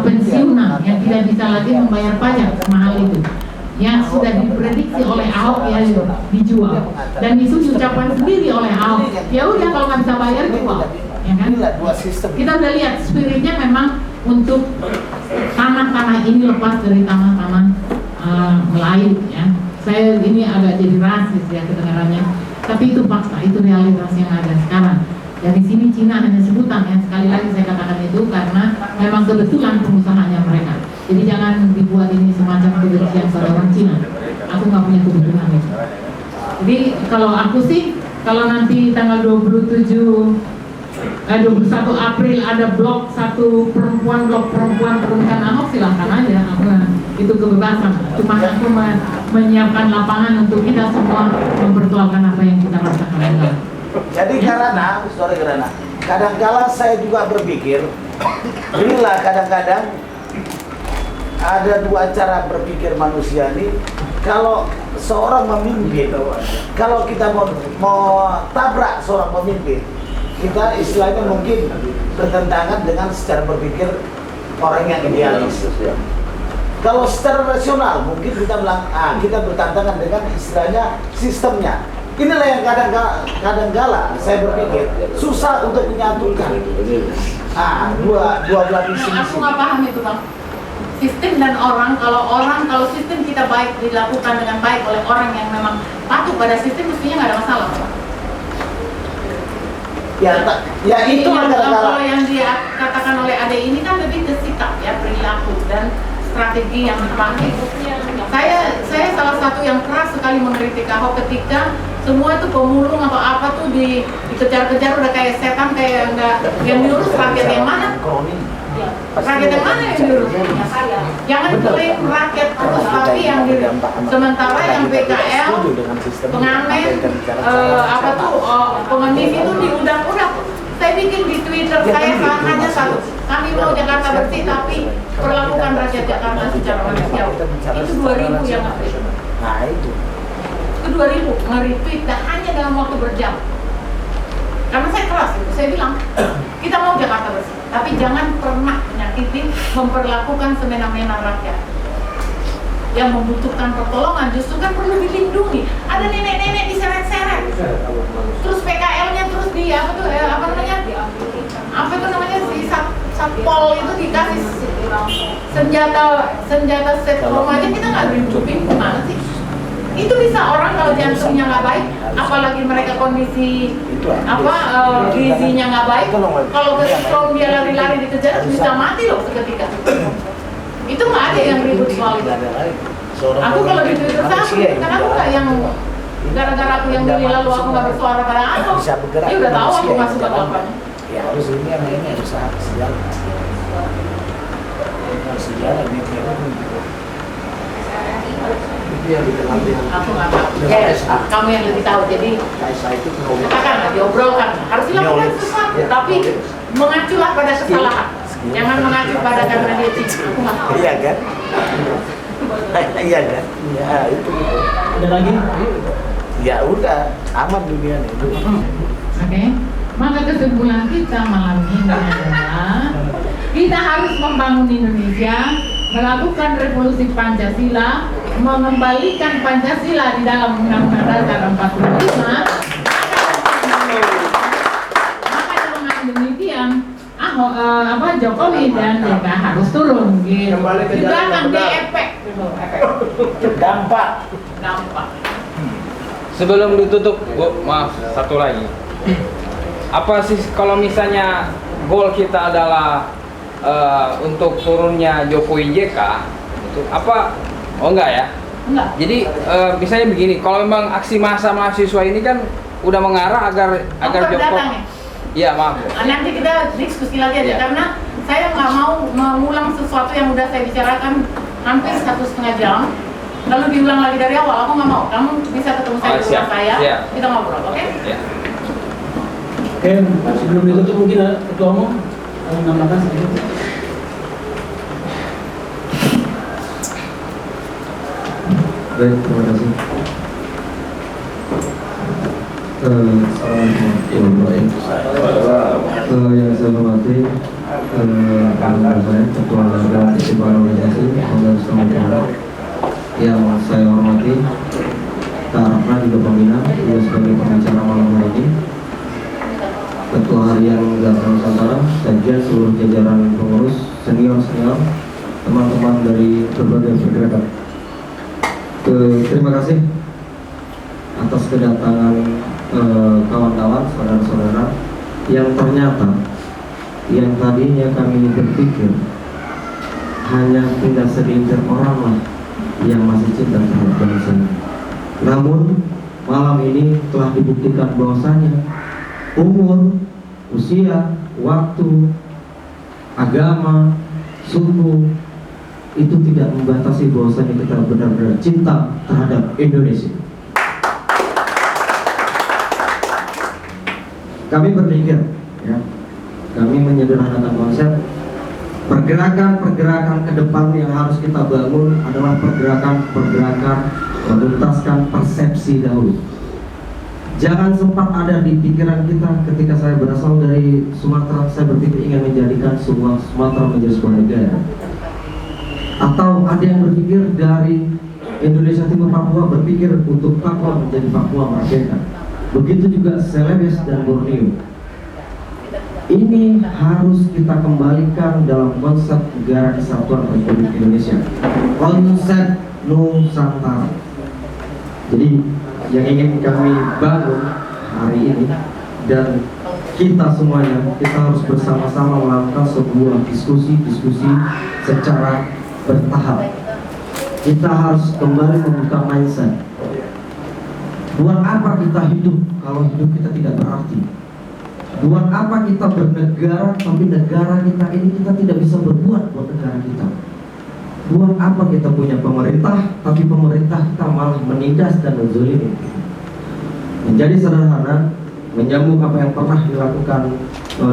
pensiunan yang tidak bisa lagi membayar pajak mahal itu, yang sudah diprediksi oleh Ahok ya dijual, dan itu diucapkan sendiri oleh Ahok. Ya udah kalau nggak bisa bayar jual. Ya kan? Kita udah lihat spiritnya memang untuk tanah-tanah ini lepas dari tanah-tanah Melayu ya. Saya ini agak jadi rasis ya kedengarannya, tapi itu fakta, itu realitas yang ada sekarang. Dari sini Cina hanya sebutan ya, sekali lagi saya katakan itu karena memang kebetulan pengusahanya mereka. Jadi jangan dibuat ini semacam kebencian pada orang Cina. Aku nggak punya kebutuhan itu. Jadi kalau aku sih, kalau nanti tanggal 21 April ada blok perempuan turunkan Ahok, silahkan aja, itu kebebasan. Cuma aku menyiapkan lapangan untuk kita semua mempertualkan apa yang kita rasakan. Jadi karena kadang-kala saya juga berpikir, bila kadang-kadang ada dua cara berpikir manusia ini. Kalau seorang memimpin, kalau kita mau tabrak seorang pemimpin, kita istilahnya mungkin bertentangan dengan secara berpikir orang yang idealis. Kalau secara rasional mungkin kita bilang, kita bertentangan dengan istilahnya sistemnya. Inilah yang kadang-kala saya berpikir susah untuk menyatukan dua belah visi. Aku nggak paham itu bang. Sistem dan orang, kalau sistem kita baik dilakukan dengan baik oleh orang yang memang patuh pada sistem, mestinya nggak ada masalah. Ya itu kalau yang dia katakan oleh Ade ini kan lebih ke sikap ya, perilaku dan strategi yang dipakai. Saya salah satu yang keras sekali mengkritik Ahok ketika semua itu pemulung atau apa tuh dikejar-kejar udah kayak setan, kayak enggak yang diurus rakyat yang mana? Rakyat yang mana yang diurus? Jangan klaim rakyat terus, tapi yang sementara yang PKL, pengamen, pengemis itu diundang-undang. Saya bikin di Twitter saya hanya satu, kami mau Jakarta bersih tapi perlakukan rakyat Jakarta secara manusiawi. Itu 2000 yang nge-tweet. Nah itu 2000 nge-retweet dan hanya dalam waktu berjam. Karena saya keras itu, saya bilang kita mau Jakarta bersih, tapi jangan pernah menyakiti, memperlakukan semena-mena rakyat yang membutuhkan pertolongan. Justru kan perlu dilindungi. Ada nenek-nenek diseret-seret, terus PKL-nya terus si satpol itu dikasih senjata setrum aja, kita nggak dilindungi. Gimana sih? Itu bisa orang kalau jantungnya nggak baik, apalagi mereka kondisi gizinya nggak baik, kalau kesetrum dia lari-lari dikejar bisa mati loh seketika. Itu nggak ada yang ribut soal itu. Aku kalau di Twitter karena aku nggak yang gara-gara aku yang beli lalu aku nggak bersuara pada aku, dia udah tahu aku masuk ke lapangan. Ya harus ini harus sejalan. Harus sejalan ini. Aku nggak tahu. Kamu yang lebih tahu. Jadi katakan, diobrolkan. Harus dilakukan sesuatu, tapi mengaculah pada kesalahan. Jangan mengacu pada karena dia tidak. Aku nggak tahu. Iya kan? Iya kan? Ya itu. Ada lagi? Ya udah, aman dunia nih. Oke. Maka kesimpulan kita malam ini adalah kita harus membangun Indonesia, melakukan revolusi Pancasila, mengembalikan Pancasila di dalam Undang-Undang Dasar 45. Maka dengan demikian Jokowi dan JK harus turun gitu. Juga akan efek Dampak. Sebelum ditutup, Bu, maaf, satu lagi. Apa sih kalau misalnya goal kita adalah untuk turunnya Jokowi JK, itu apa? Oh enggak ya? enggak. Jadi misalnya begini, kalau memang aksi massa mahasiswa ini kan udah mengarah agar Jokowi. Iya, maaf. Nanti kita diskusi lagi aja, karena saya nggak mau mengulang sesuatu yang udah saya bicarakan hampir 1,5 jam. Lalu diulang lagi dari awal, aku nggak mau. Kamu bisa ketemu saya di rumah saya, kita ngobrol, oke? Ya. Oke, sebelum ditutup mungkin Ketua Umum menambahkan sedikit. Baik, terima kasih. Yang saya hormati saya Ketua Lembaga Istimewaan Organisasi Kongres Kementerian, yang saya hormati Kak Ratna juga pembina, dia sebagai pembicara malam hari ini, Ketua Harian Garda Nusantara, sekjen, seluruh jajaran pengurus, senior, teman-teman dari berbagai pergerakan. Terima kasih atas kedatangan kawan-kawan, saudara-saudara yang ternyata yang tadinya kami berpikir hanya tinggal segelintir orang lah yang masih cinta terhadap bangsa. Namun malam ini telah dibuktikan bahwasanya umur, usia, waktu, agama, suku itu tidak membatasi bahwasanya kita benar-benar cinta terhadap Indonesia. Kami berpikir, ya, kami menyederhanakan konsep pergerakan ke depan yang harus kita bangun adalah pergerakan menuntaskan persepsi dahulu. Jangan sempat ada di pikiran kita ketika saya berasal dari Sumatera, saya berpikir ingin menjadikan sebuah Sumatera menjadi sebuah negara. Atau ada yang berpikir dari Indonesia Timur Papua berpikir untuk Papua menjadi Papua merdeka. Begitu juga Celebes dan Borneo. Ini harus kita kembalikan dalam konsep Negara Kesatuan Republik Indonesia, konsep Nusantara. Jadi yang ingin kami bangun hari ini, dan kita semuanya, kita harus bersama-sama melakukan sebuah diskusi secara bertahap. Kita harus kembali membuka mindset. Buat apa kita hidup kalau hidup kita tidak berarti? Buat apa kita bernegara tapi negara kita ini kita tidak bisa berbuat buat negara kita? Buat apa kita punya pemerintah tapi pemerintah kita malah menindas dan menzalimi? Menjadi sederhana, menyambung apa yang pernah dilakukan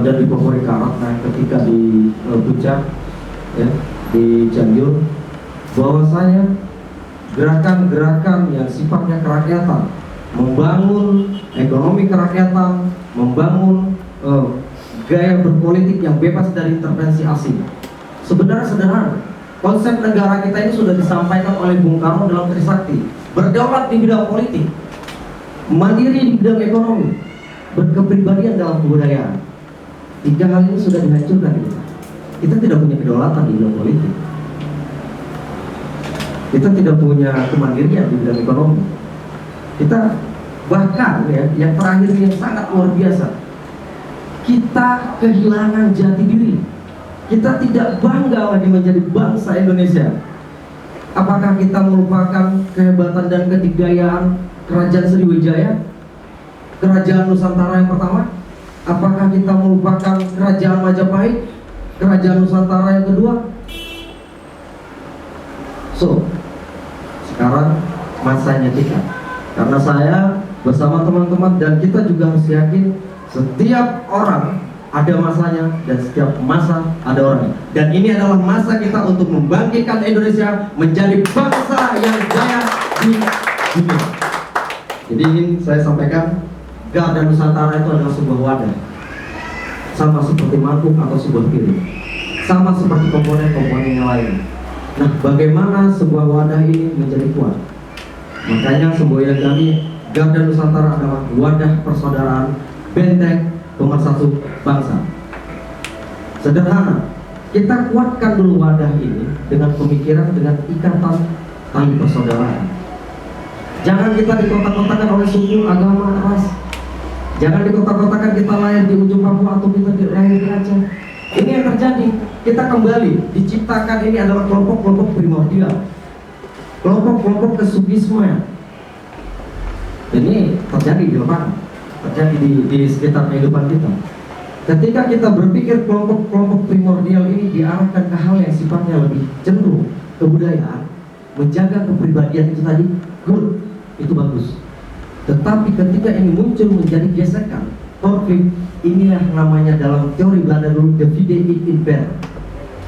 dan dipopori Kak Ratna ketika di Puncak, ya, di Cianjur, bahwasanya gerakan-gerakan yang sifatnya kerakyatan, membangun ekonomi kerakyatan, membangun gaya berpolitik yang bebas dari intervensi asing. Sebenarnya sederhana. Konsep negara kita ini sudah disampaikan oleh Bung Karno dalam Trisakti. Berdaulat di bidang politik, mandiri di bidang ekonomi, berkepribadian dalam kebudayaan. 3 hal ini sudah dihancurkan kita. Kita tidak punya kedaulatan di bidang politik. Kita tidak punya kemandirian di bidang ekonomi. Kita bahkan, ya, yang terakhir yang sangat luar biasa, kita kehilangan jati diri. Kita tidak bangga lagi menjadi bangsa Indonesia. Apakah kita melupakan kehebatan dan kedikdayaan Kerajaan Sriwijaya, Kerajaan Nusantara yang pertama? Apakah kita melupakan Kerajaan Majapahit, Kerajaan Nusantara yang kedua? So, sekarang masanya kita. Karena saya bersama teman-teman dan kita juga harus yakin setiap orang ada masanya dan setiap masa ada orang. Dan ini adalah masa kita untuk membangkitkan Indonesia menjadi bangsa yang jaya di dunia. Jadi ingin saya sampaikan, Garda Nusantara itu adalah sebuah wadah, sama seperti mangkuk atau sebuah piring, sama seperti komponen-komponen yang lain. Nah, bagaimana sebuah wadah ini menjadi kuat? Makanya semboyan kami, Garda Nusantara adalah wadah persaudaraan, benteng pemersatu bangsa. Sederhana, kita kuatkan dulu wadah ini dengan pemikiran, dengan ikatan tali persaudaraan. Jangan kita dikotak-kotakan oleh suku, agama, ras. Jangan dikotak-kotakan kita lahir di ujung Papua atau kita lahir di Aceh. Ini yang terjadi. Kita kembali diciptakan ini adalah kelompok-kelompok primordial, kelompok-kelompok kesubisme. Ini terjadi di lapangan, terjadi di sekitar kehidupan kita. Ketika kita berpikir kelompok-kelompok primordial ini diarahkan ke hal yang sifatnya lebih cenderung kebudayaan, menjaga kepribadian itu tadi, good, itu bagus. Tetapi ketika ini muncul menjadi gesekan, konflik, inilah namanya dalam teori Belanda dulu divide et impera,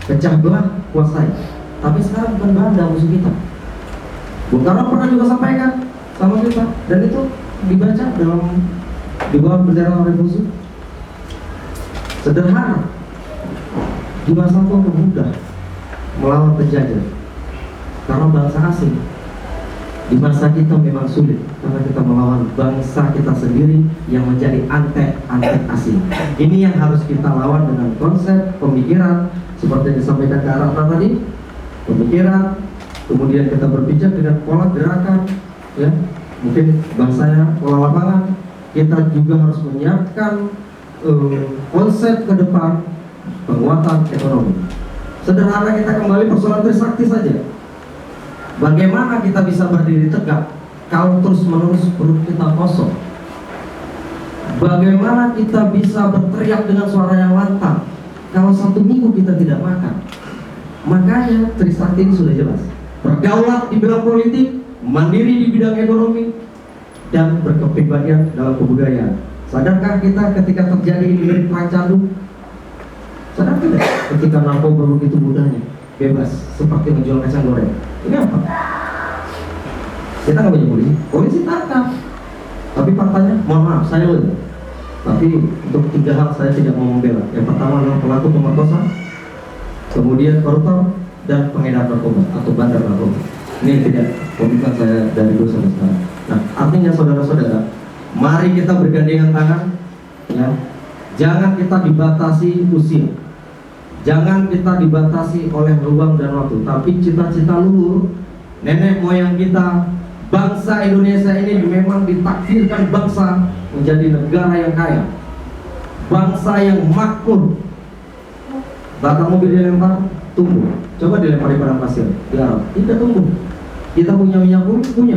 pecah belah, kuasai. Tapi sekarang bukan Belanda musuh kita. Bung Karno pernah juga sampaikan sama kita, dan itu dibaca dalam di bawah bendera revolusi. Sederhana, di masa itu mudah melawan penjajah karena bangsa asing. Di masa kita memang sulit karena kita melawan bangsa kita sendiri yang menjadi antek asing. Ini yang harus kita lawan dengan konsep pemikiran seperti yang disampaikan Kak Ratna tadi, pemikiran, kemudian kita berpijak dengan pola gerakan, ya, mungkin bangsanya pola lapangan. Kita juga harus menyiapkan konsep ke depan penguatan ekonomi. Sederhana, kita kembali persoalan Trisakti saja. Bagaimana kita bisa berdiri tegak kalau terus-menerus perut kita kosong? Bagaimana kita bisa berteriak dengan suara yang lantang kalau 1 minggu kita tidak makan? Makanya Trisakti ini sudah jelas. Berdaulat di bidang politik, mandiri di bidang ekonomi, dan berkepribadian dalam kebudayaan. Sadarkah kita ketika terjadi di Perang Candu? Sadar tidak ketika narkoba begitu mudahnya bebas seperti menjual kacang goreng? Ini apa? Kita nggak punya polisi, polisi tangkap. Tapi faktanya, mohon maaf, saya loh. Tapi untuk 3 hal saya tidak mau membela. Yang pertama adalah pelaku pemerkosa, kemudian koruptor, dan pengedar narkoba atau bandar narkoba. Ini tidak komitmen saya dari dulu sampai sekarang. Nah, artinya saudara-saudara, mari kita bergandengan tangan, ya. Jangan kita dibatasi usia, jangan kita dibatasi oleh ruang dan waktu. Tapi cita-cita luhur nenek moyang kita, bangsa Indonesia ini memang ditakdirkan bangsa menjadi negara yang kaya, bangsa yang makmur. Batang mobil dilempar, tumbuh. Coba dilempar di padang pasir, di Arab, tidak tumbuh. Kita punya minyak bumi, punya.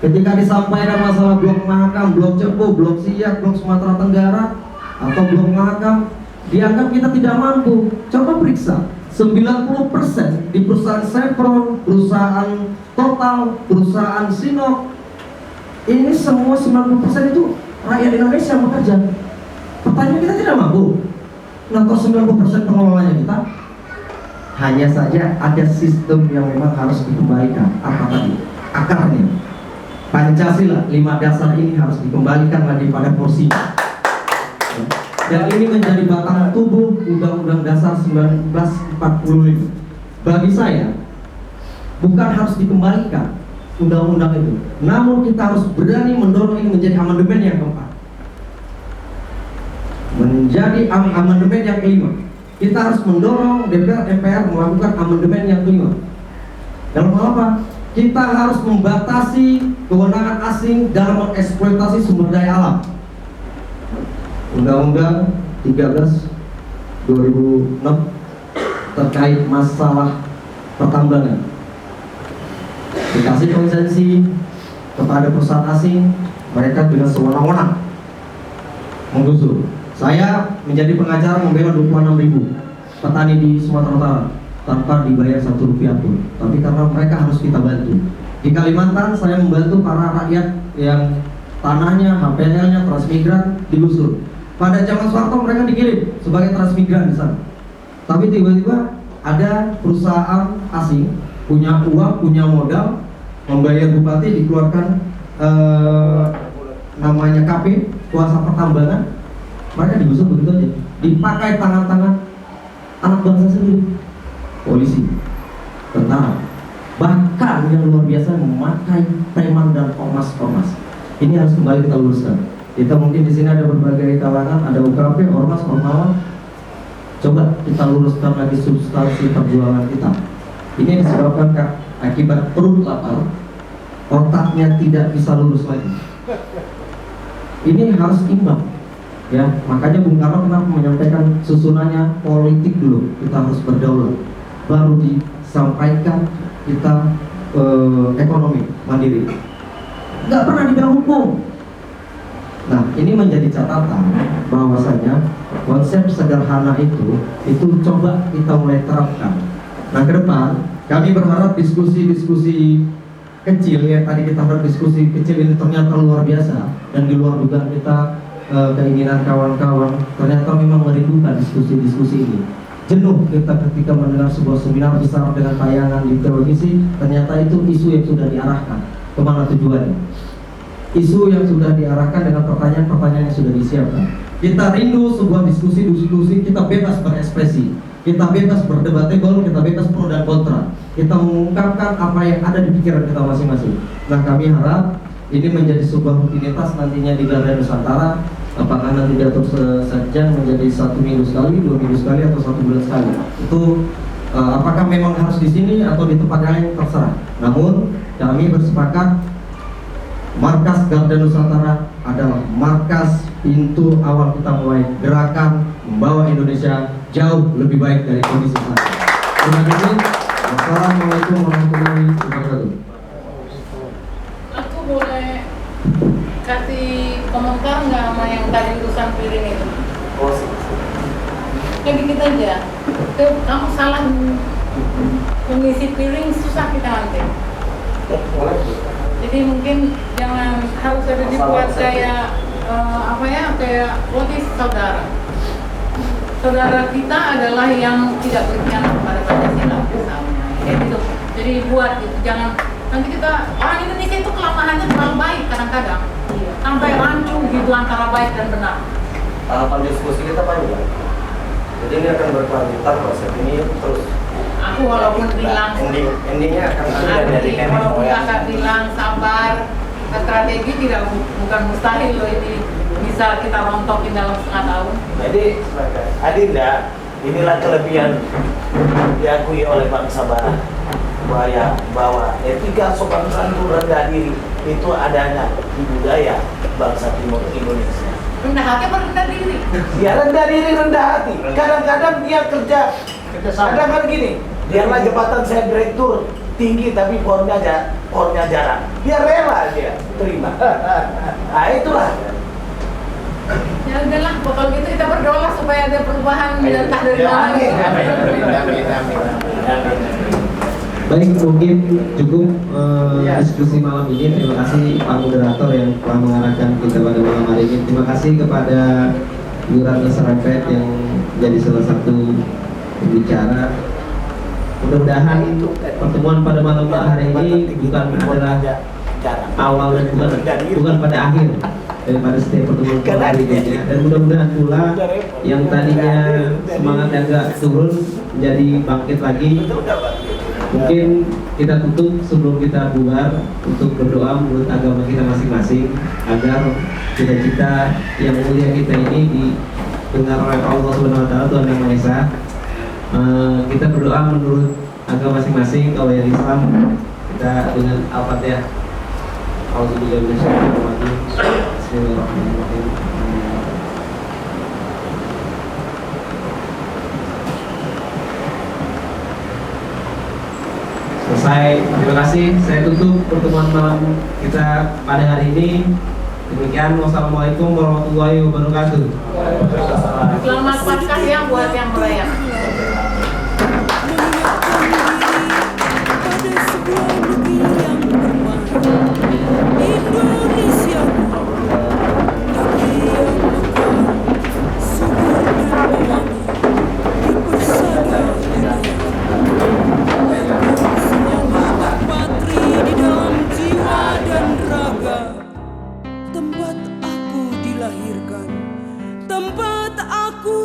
Ketika disampaikan masalah blok Mahakam, blok Cepu, blok Siak, blok Sumatera Tenggara, atau blok Mahakam, dianggap kita tidak mampu. Coba periksa, 90% di perusahaan Chevron, perusahaan Total, perusahaan Sinop, ini semua 90% itu rakyat Indonesia yang bekerja. Pertanyaan, kita tidak mampu. Nah, kalau 90% pengelolanya kita, hanya saja ada sistem yang memang harus dikembalikan. Apa tadi? Akarnya. Pancasila 5 dasar ini harus dikembalikan lagi pada porsinya. Dan ini menjadi batang tubuh Undang-Undang Dasar 1945. Bagi saya, bukan harus dikembalikan undang-undang itu, namun kita harus berani mendorong ini menjadi amandemen yang keempat. Menjadi amandemen yang kelima. Kita harus mendorong DPR, MPR melakukan amandemen yang kelima. Dalam hal apa? Kita harus membatasi kewenangan asing dalam mengeksploitasi sumber daya alam. Undang-Undang 13 2006 terkait masalah pertambangan. Dikasih konsensi kepada perusahaan asing, mereka dengan sewenang-wenang menggusur. Saya menjadi pengacara membela 26.000 petani di Sumatera Utara tanpa dibayar 1 rupiah pun. Tapi karena mereka harus kita bantu. Di Kalimantan saya membantu para rakyat yang tanahnya, HPL-nya transmigran digusur. Pada zaman Soeharto mereka dikirim sebagai transmigran di sana. Tapi tiba-tiba ada perusahaan asing punya uang, punya modal, membayar bupati, dikeluarkan namanya KP, kuasa pertambangan, mereka digusur begitu aja, dipakai tangan-tangan anak bangsa sendiri, polisi, tentara, bahkan yang luar biasa memakai preman dan ormas-ormas. Ini harus kembali kita luruskan. Kita mungkin di sini ada berbagai kalangan, ada UKP, ormas, ormawa. Coba kita luruskan lagi substansi perjuangan kita. Ini disebabkan akibat perut lapar, otaknya tidak bisa lurus lagi. Ini harus imbang, ya. Makanya Bung Karno kenapa menyampaikan susunannya politik dulu. Kita harus berdaulat, baru disampaikan kita ekonomi mandiri. Nggak pernah dibilang hukum. Nah, ini menjadi catatan bahwasanya konsep sederhana itu coba kita mulai terapkan. Nah, ke depan kami berharap diskusi-diskusi kecil ya, tadi kita berdiskusi kecil ini ternyata luar biasa, dan di luar dugaan kita, keinginan kawan-kawan ternyata memang merindukan diskusi-diskusi ini. Jenuh kita ketika mendengar sebuah seminar besar dengan tayangan di televisi, ternyata itu isu yang sudah diarahkan. Kemana tujuannya? Isu yang sudah diarahkan dengan pertanyaan-pertanyaan yang sudah disiapkan. Kita rindu sebuah diskusi-diskusi, kita bebas berekspresi, kita bebas berdebatable, kita bebas pro dan kontra, kita mengungkapkan apa yang ada di pikiran kita masing-masing. Nah, kami harap ini menjadi sebuah rutinitas nantinya di Garda Nusantara. Apakah nanti diatur saja menjadi 1 minggu sekali, 2 minggu sekali, atau 1 bulan sekali? Itu apakah memang harus di sini atau di tempat lain, terserah. Namun kami bersepakat markas Garda Nusantara adalah markas pintu awal kita mulai gerakan membawa Indonesia jauh lebih baik dari kondisi saat ini. Terima kasih. Wassalamualaikum warahmatullahi wabarakatuh. Aku boleh kasih komentar nggak sama yang tadi urusan piring itu? Kayak dikit aja. Kamu salah mengisi piring, susah kita nanti. Jadi mungkin jangan harus ada dibuat kayak kayak polis saudara. Saudara kita adalah yang tidak berkhianat kepada Pancasila misalnya. Kayak gitu. Jadi buat gitu, jangan Nanti kita, orang Indonesia itu kelemahannya terlalu baik kadang-kadang. Sampai rancu gitu antara baik dan benar. Tahapan diskusi kita panjang. Jadi ini akan berkelanjutan proses ini terus. Aku walaupun bilang Endingnya akan walaupun kakak bilang sabar, strategi tidak bukan mustahil loh, ini bisa kita rontokin dalam setengah tahun. Jadi Adinda, inilah kelebihan diakui oleh bangsa Barat, bahwa etika sopan santun rendah diri itu adanya di budaya bangsa Timur Indonesia. Rendah hati apa rendah diri? Ya rendah diri, rendah hati. Kadang-kadang dia kerja kadang-kadang gini, biarlah jabatan saya direktur tinggi tapi pornya jarang. Dia rela dia terima. Nah itulah. Ya udahlah, pokoknya gitu kita berdoa supaya ada perubahan dan tak dari mana. Baik, mungkin cukup diskusi malam ini. Terima kasih Pak Moderator yang telah mengarahkan kita pada malam hari ini. Terima kasih kepada Ibu Ratna Sarumpait yang jadi salah satu pembicara. Mudah-mudahan pertemuan pada malam hari ini bukan adalah awal dan bukan pada akhir daripada setiap pertemuan berikutnya, dan mudah-mudahan pula yang tadinya semangatnya agak turun menjadi bangkit lagi. Mungkin kita tutup sebelum kita bubar untuk berdoa menurut agama kita masing-masing agar cita-cita yang mulia kita ini didengar oleh Allah Subhanahu Wa Taala, Tuhan Yang Maha Esa. Kita berdoa menurut agama masing-masing. Kalau yang Islam kita dengan Al-Fatihah. Auzubillahi minasyaitonir rajim. Bismillahirrahmanirrahim. Selesai. Terima kasih. Saya tutup pertemuan malam kita pada hari ini. Demikian. Wassalamualaikum warahmatullahi wabarakatuh. Selamat Paskah ya buat yang merayakan.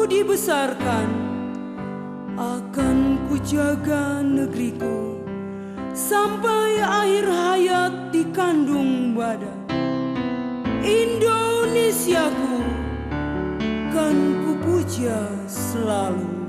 Dibesarkan, akan kujaga negeriku sampai akhir hayat di kandung badan. Indonesiaku kan kupuja selalu.